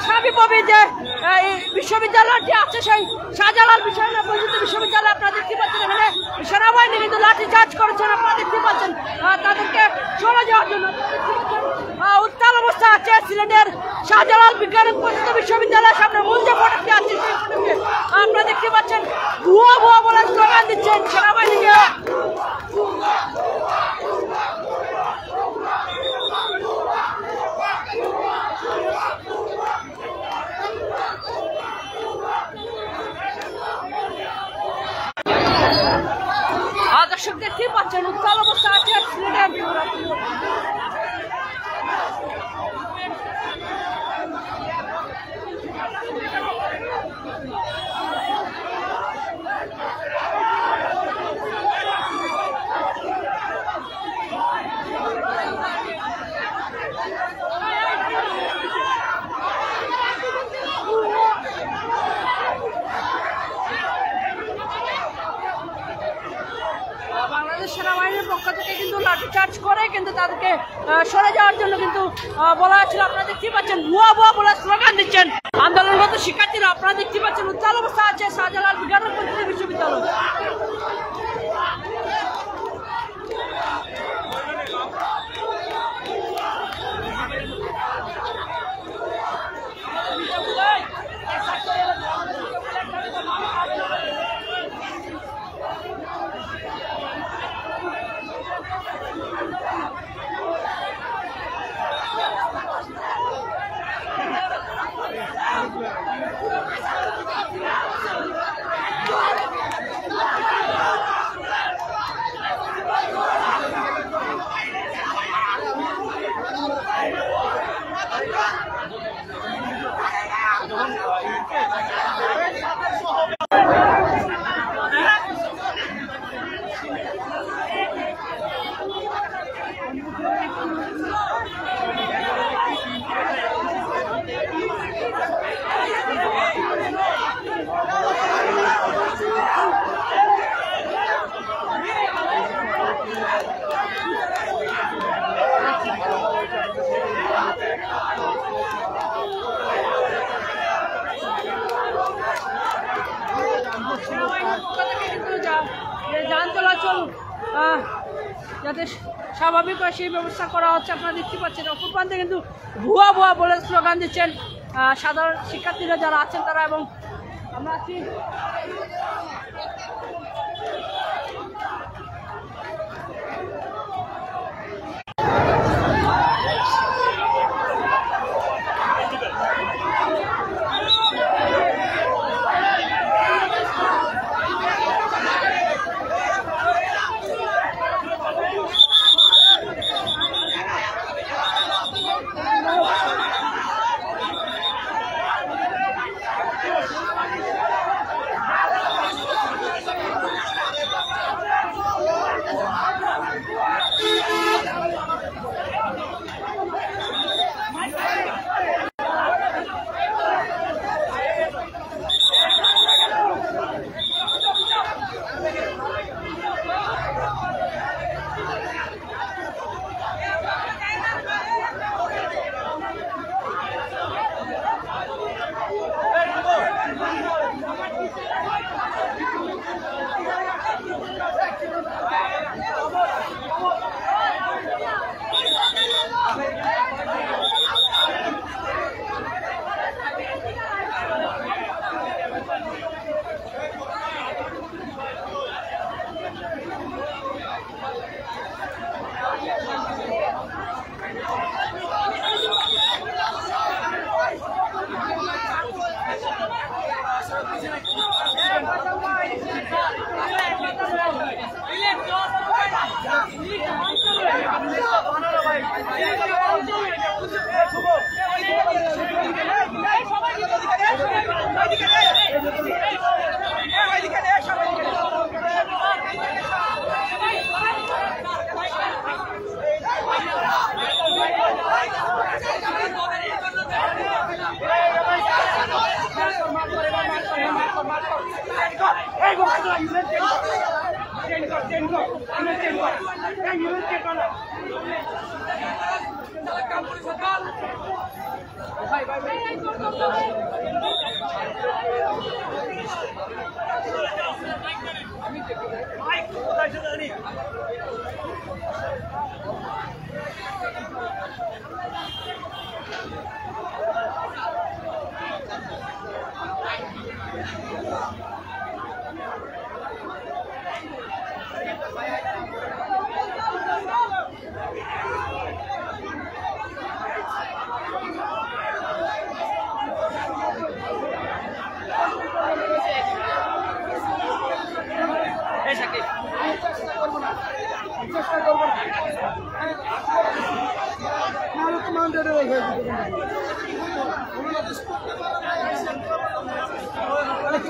সাবিপ্রবি যে বিশ্ববিদ্যালয়টি আছে, সেই শাহজালাল প্রযুক্তি বিশ্ববিদ্যালয়, আপনারা দেখতে পাচ্ছেন। এখানে সেনাবাহিনী কিন্তু লাঠি চার্জ করেছেন, আপনারা দেখতে পাচ্ছেন। তাদেরকে চলে যাওয়ার জন্য উত্তাল অবস্থা আছে সিলেটের শাহজালাল বিজ্ঞান ও প্রযুক্তি বিশ্ববিদ্যালয়ের সামনে মূল যে ফটকটি আছে সেই ফটকে আপনারা দেখতে পাচ্ছেন। ভুয়া ভুয়া বলে স্লোগান দিচ্ছেন সেনাবাহিনীকে। দর্শক দেখতেই পাচ্ছেন উত্তাল অবস্থা আছে সিলেটের। বাংলাদেশ সেনাবাহিনী লাঠিচার্জ করে কিন্তু তাদেরকে সরে যাওয়ার জন্য কিন্তু বলা হচ্ছিল। আপনারা দেখতে পাচ্ছেন ভুয়া ভুয়া বলে স্লোগান দিচ্ছেন আন্দোলনরত শিক্ষার্থীরা। আপনারা দেখতে পাচ্ছেন উত্তাল অবস্থা আছে শাহজালাল বিজ্ঞান ও প্রযুক্তি বিশ্ববিদ্যালয়। যান চলাচল যাতে স্বাভাবিক হয় সেই ব্যবস্থা করা হচ্ছে। আপনারা দেখতে পাচ্ছেন অপর প্রান্তে কিন্তু ভুয়া ভুয়া বলে স্লোগান দিচ্ছেন সাধারণ শিক্ষার্থীরা যারা আছেন তারা। এবং আমরা আছি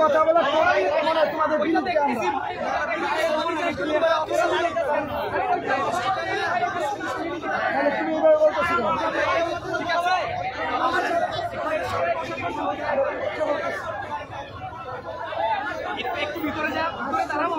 কথা বলা তোমাদের বিরুদ্ধে তুমি এবার বলতেছি একটু ভিতরে যা দাঁড়াবো।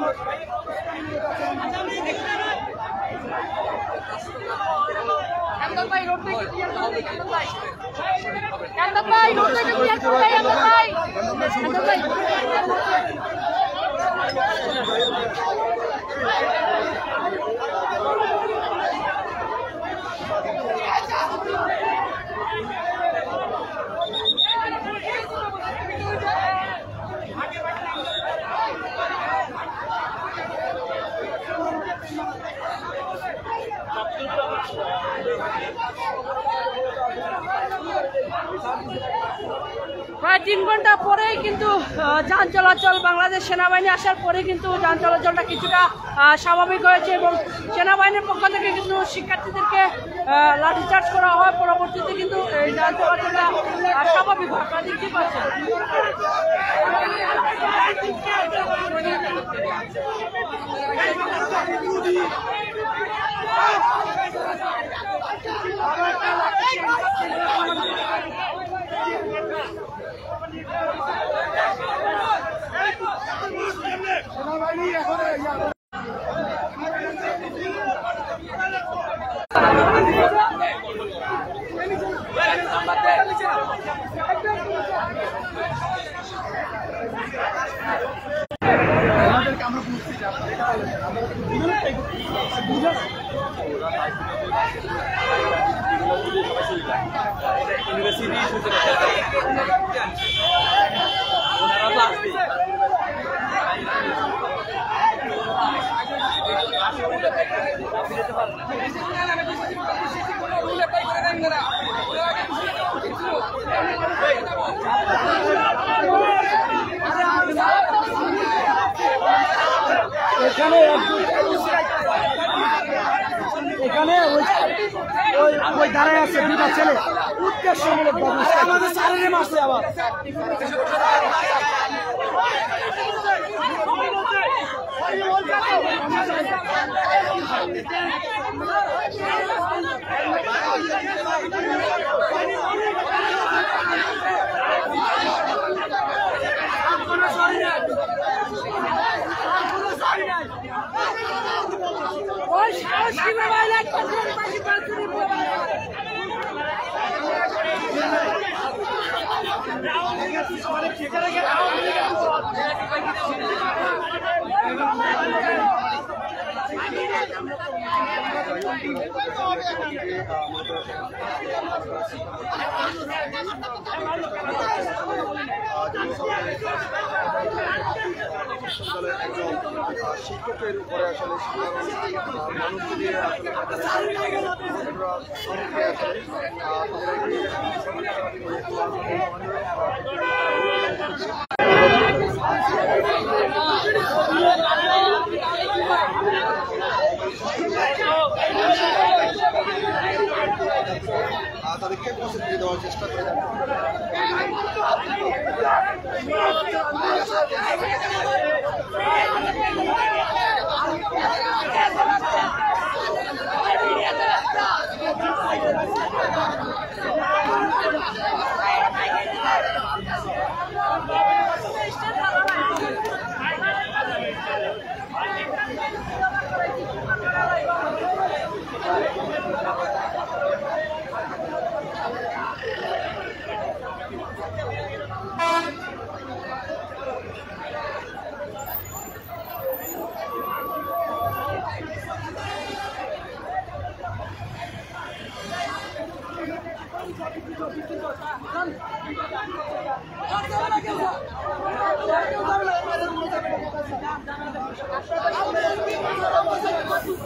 প্রায় 3 ঘন্টা পরেই কিন্তু যান চলাচল বাংলাদেশ সেনাবাহিনী আসার পরে কিন্তু যান চলাচলটা কিছুটা স্বাভাবিক হয়েছে এবং সেনাবাহিনীর পক্ষ থেকে কিন্তু শিক্ষার্থীদেরকে লাঠিচার্জ করা হয়। পরবর্তীতে কিন্তু এই যান চলাচলটা স্বাভাবিক হয়। আপনারা দেখতে পাচ্ছেন এখানে ওই দাঁড়ায় আছে দুটা ছেলে উদ্দেশ্যমূলক আমাদের চারের মারছে আবার শিক্ষকের উপরে আসলে মানুষ দিয়ে তাদেরকে পৌঁছে দেওয়ার চেষ্টা করে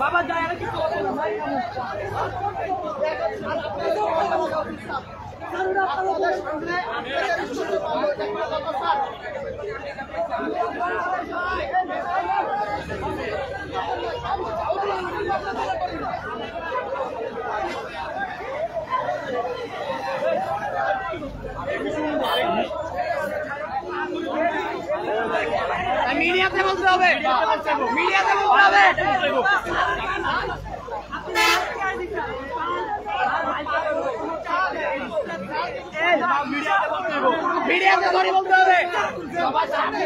বাবা যায় আর কিছু বলে না ভাই মিডিয়াতে বলতে হবে মিডিয়াতে বলতে হবে মিডিয়াতে ধরে বলতে হবে সবার সামনে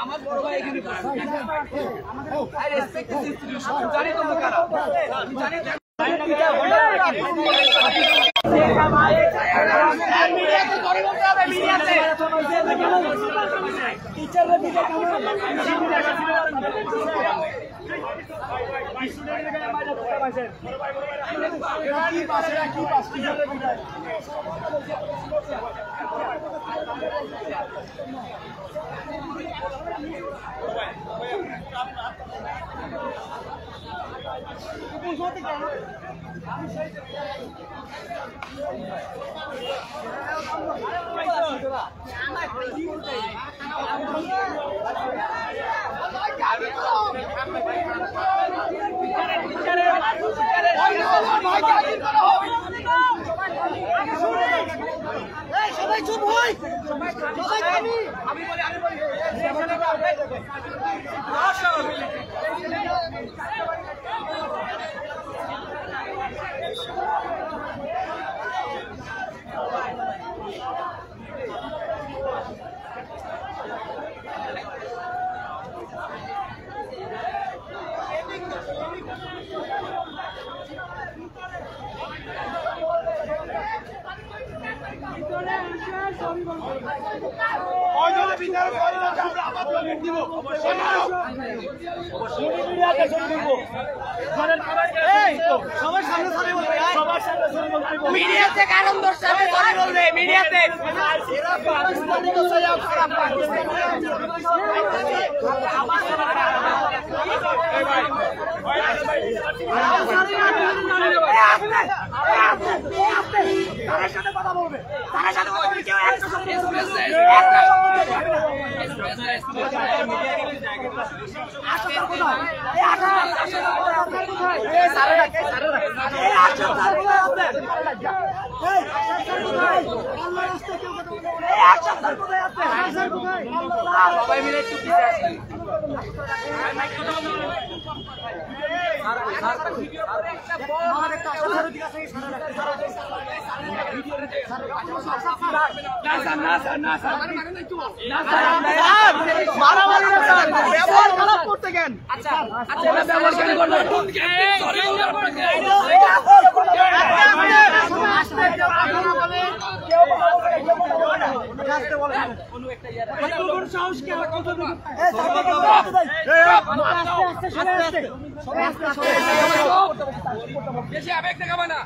আমার বড় ভাই এখানে জানি তোমরা কারা জানি সবাই চুপ হই আমি বলি মিডিয়াতে কারণ দর্শাবে সরি বলবে মিডিয়াতে তার সাথে কথা বলবে কেউ সবাই মিলে একটু পিছিয়ে আসি বেশি আবেগ দেখাবে না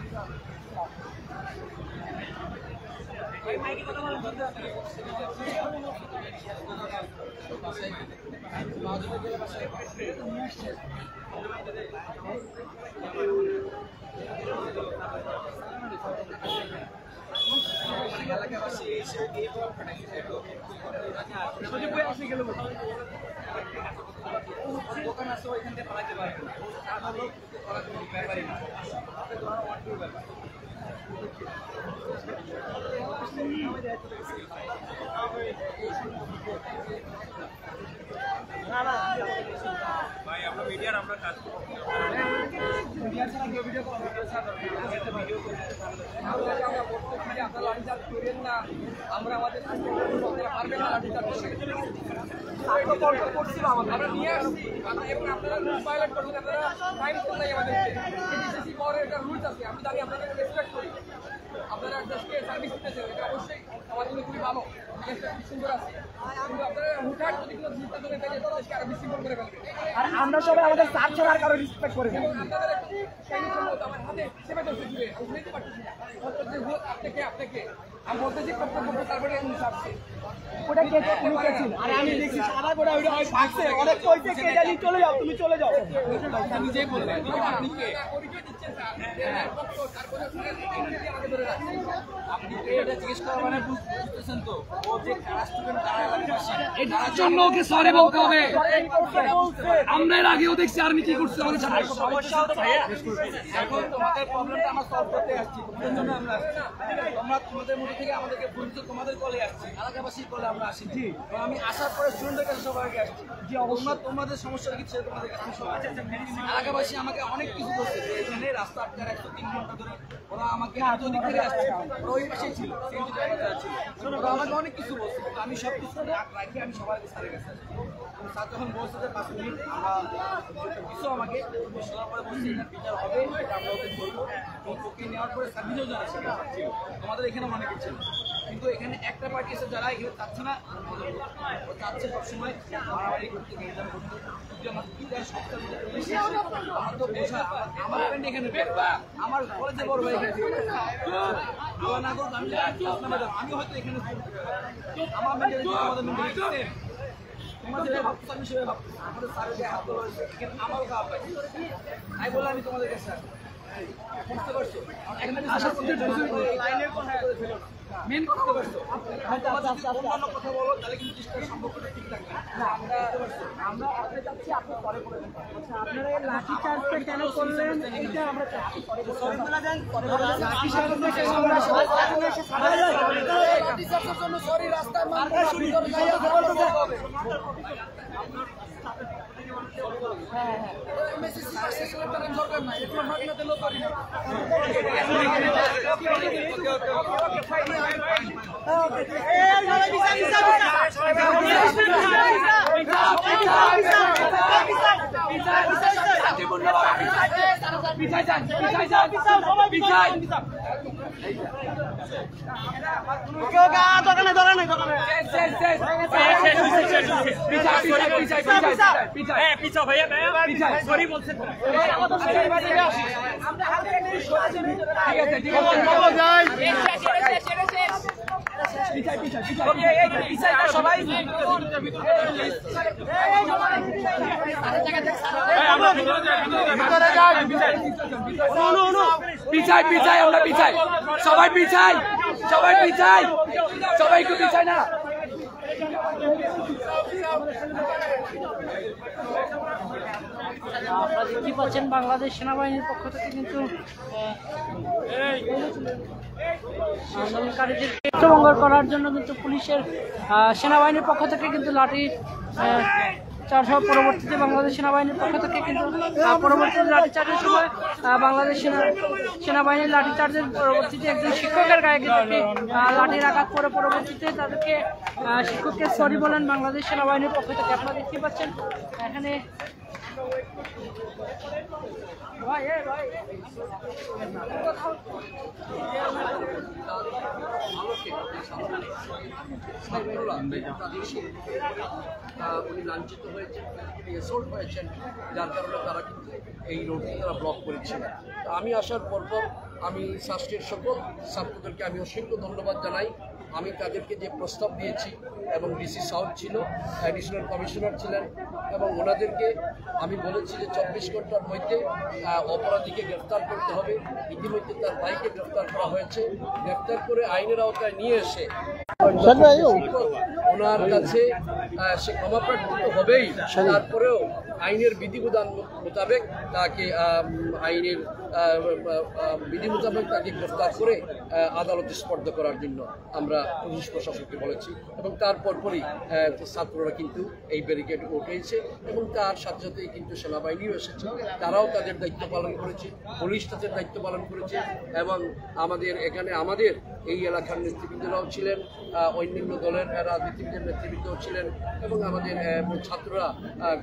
দোকান আছে ওইখান থেকে পালাতে পারবে ব্যাপারই না ভাই আমরা মিডিয়ার আমরা কাজ করি মিডিয়া ছাড়া কেউ ভিডিও করে ভিডিও ছাড়া ভিডিও করে আমরা বর্তমানে আপনারা লাঠিচার্জ করেন না আমরা আমাদের পারবেন না লাঠিচার্জ করছিলাম আমরা নিয়ে আসছি এবং আপনারা রুল ভায়োলেট করবেন আপনারা ফাইন করতে আমাদেরকে এডিসিসি পাওয়ারের একটা রুলস আছে আমি জানি আপনাদের রেসপেক্ট করি আপনারা দেশকে সার্ভিস দিতেছেন এটা অবশ্যই আমাদের জন্য খুবই ভালো দেশটা খুব সুন্দর আছে কিন্তু আপনারা হুটহাট যদি কোনো চিন্তা করে ফেলে তো দেশকে আরো বিশৃঙ্খল করে ফেলবে আর আমরা সবাই আমাদের স্যার ছাড়ার কারো রেসপেক্ট করে ফেলি আপনাদের একটা সৈনিকের মতো আমার হাতে সেবা করতে দিবে আমি বুঝতে পারতেছি না আপনাকে আমি বলতেছি কর্তব্য তারপরে আমি আসছি ওটা কে ছিল আরে আমি দেখছি সারা গোটা ওইটা হয় ভাগছে অনেক কইছে কে জানি চলে যাও তুমি চলে যাও আমি যেই বললেন আপনি কে পরিচয় দিচ্ছেন স্যার তারপরে আমাকে ধরে রাখছেন আপনি এটা জিজ্ঞেস করা মানে বুঝতেছেন তো ও যে কারা স্টুডেন্ট তারা এলাকাবাসী এটার জন্য ওকে সরি বলতে হবে আমরা এর আগেও দেখছি আর্মি কি করছে আমাদের সাথে সমস্যা তো ভাইয়া এখন তোমাদের প্রবলেমটা আমরা সলভ করতে আসছি তোমাদের জন্য আমরা তোমরা তোমাদের মধ্যে থেকে আমাদেরকে বলছো তোমাদের কলে আসছি এলাকাবাসী আসি বলে আমরা আসি জি আমি আসার পরে স্টুডেন্টদের কাছে সবাইকে আসছি জি অবশ্যই তোমাদের সমস্যা কি ছিল তোমাদের কাছে এলাকাবাসী আমাকে অনেক কিছু বলছে যে এখানে রাস্তা আটকার 103 ঘন্টা ধরে ওরা আমাকে দিক থেকে আসছে ওরা ওই পাশে ছিল ওরা আমাকে অনেক কিছু বলছে আমি সব কিছু রাখি আমি সবার স্যারের কাছে আসছি স্যার যখন বলছে যে 5 মিনিট আমরা কিছু আমাকে শোনার পরে বলছি এটা বিচার হবে এটা আমরা ওদের বলবো ওকে নেওয়ার পরে স্যার নিজেও জানাচ্ছে আমাদের এখানে অনেক ছিল কিন্তু এখানে একটা পার্টি আছে যারা এখানে চাচ্ছে না ও চাচ্ছে সবসময় মারামারি করতে আমার তো বোঝা আমার ফ্রেন্ড এখানে আমার কলেজে বড় ভাই এখানে আমার না করবো আমি হয়তো এখানে আমার মেন্টালিটি আমাদের মেন্টালিটি তোমরা যেভাবে ভাবছো আমি সেভাবে ভাবছি আমাদের স্যারের হাত রয়েছে আমারও খারাপ লাগে তাই বলে আমি তোমাদের কাছে বুঝতে পারছো লাইনের কথা মেন করতে পারছো অন্যান্য কথা বলো তাহলে কিন্তু সম্পর্কটা ঠিক থাকবে আমরা আপনি চাচ্ছি আপনি পরে করে আপনারা এই লাঠি চার্জটা কেন করলেন এটা আমরা চাচ্ছি সরি রাস্তার দরকার নাই একটু মাগনা দিলেও পারি না পিছাই পিছাই আমরা পিছাই সবাই পিছাই সবাই পিছাই সবাই একটু পিছাই না আপনারা দেখতে পাচ্ছেন বাংলাদেশ সেনাবাহিনীর পক্ষ থেকে কিন্তু আন্দোলনকারীদের ভঙ্গ করার জন্য কিন্তু পুলিশের সেনাবাহিনীর পক্ষ থেকে কিন্তু লাঠি চার্জ হওয়ার পরবর্তীতে বাংলাদেশ সেনাবাহিনীর পক্ষ থেকে কিন্তু পরবর্তীতে লাঠি চার্জের সময় বাংলাদেশ সেনাবাহিনীর লাঠি চার্জের পরবর্তীতে একজন শিক্ষকের গায়ে কিন্তু লাঠির আঘাত করে পরবর্তীতে তাদেরকে শিক্ষককে সরি বলেন বাংলাদেশ সেনাবাহিনীর পক্ষ থেকে। আপনারা দেখতে পাচ্ছেন এখানে উনি লাঞ্ছিত হয়েছেন, এসল্ট হয়েছেন, যার কারণে তারা কিন্তু এই রোডটি তারা ব্লক করেছিল। আমি আসার পরপর আমি শাস্ত্রের সকল ছাত্রদেরকে আমি অসংখ্য ধন্যবাদ জানাই। আমি তাদেরকে যে প্রস্তাব দিয়েছি এবং ডিসি সাউথ ছিল, অ্যাডিশনাল কমিশনার ছিলেন, এবং ওনাদেরকে আমি বলেছি যে 24 ঘন্টার মধ্যে অপরাধীকে গ্রেফতার করতে হবে। ইতিমধ্যে তার ভাইকে গ্রেফতার করা হয়েছে। গ্রেফতার করে আইনের আওতায় নিয়ে এসে ওনার কাছে সে ক্ষমাপ্রার্থী তো হবেই, তারপরেও আইনের বিধিবিধান মোতাবেক তাকে আইনের বিধি মোতাবেক তাকে গ্রেফতার করে আদালতে স্পর্ধা করার জন্য আমরা পুলিশ প্রশাসনকে বলেছি। এবং তারপরই ছাত্ররা কিন্তু এই ব্যারিকেড উঠেছে এবং তার সাথে সাথেই কিন্তু সেনাবাহিনীও এসেছে, তারাও তাদের দায়িত্ব পালন করেছে, পুলিশ তাদের দায়িত্ব পালন করেছে। এবং আমাদের এখানে আমাদের এই এলাকার নেতৃবৃন্দরাও ছিলেন, অন্যান্য দলের রাজনীতিবিদের নেতৃবৃন্দও ছিলেন, এবং আমাদের ছাত্ররা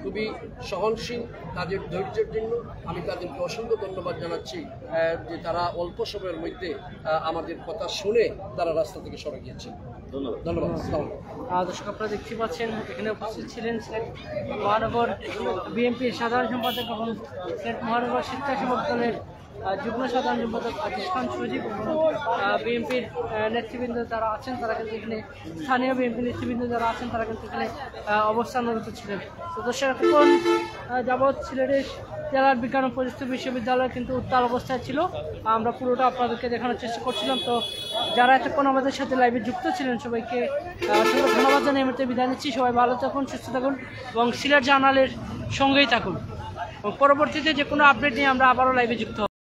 খুবই সহনশীল। তাদের ধৈর্যের জন্য আমি তাদেরকে অসংখ্য ধন্যবাদ জানাচ্ছি যে তারা অল্প সময়ের মধ্যে আমাদের কথা শুনে তারা রাস্তা থেকে সরে গিয়েছেন। ধন্যবাদ। দর্শক আপনারা দেখতে পাচ্ছেন এখানে উপস্থিত ছিলেন সিলেট মহানগর বিএনপির সাধারণ সম্পাদক এবং সিলেট মহানগর স্বেচ্ছাসেবক দলের যুগ্ম সাধারণ সম্পাদক আজিজ খান সজীব এবং বিএনপির নেতৃবৃন্দ যারা আছেন তারা কিন্তু এখানে স্থানীয় বিএনপি নেতৃবৃন্দ যারা আছেন তারা কিন্তু এখানে অবস্থানরত ছিলেন। তো দর্শক এখন যাবৎ সিলেটের জেলার বিজ্ঞান ও প্রযুক্তি বিশ্ববিদ্যালয় কিন্তু উত্তাল অবস্থায় ছিল, আমরা পুরোটা আপনাদেরকে দেখানোর চেষ্টা করছিলাম। তো যারা এতক্ষণ আমাদের সাথে লাইভে যুক্ত ছিলেন সবাইকে অসংখ্য ধন্যবাদ জানিয়ে এই মুহূর্তে বিদায় নিচ্ছি। সবাই ভালো থাকুন, সুস্থ থাকুন এবং সিলেট জার্নালের সঙ্গেই থাকুন। পরবর্তীতে যে কোনো আপডেট নিয়ে আমরা আবারও লাইভে যুক্ত হব।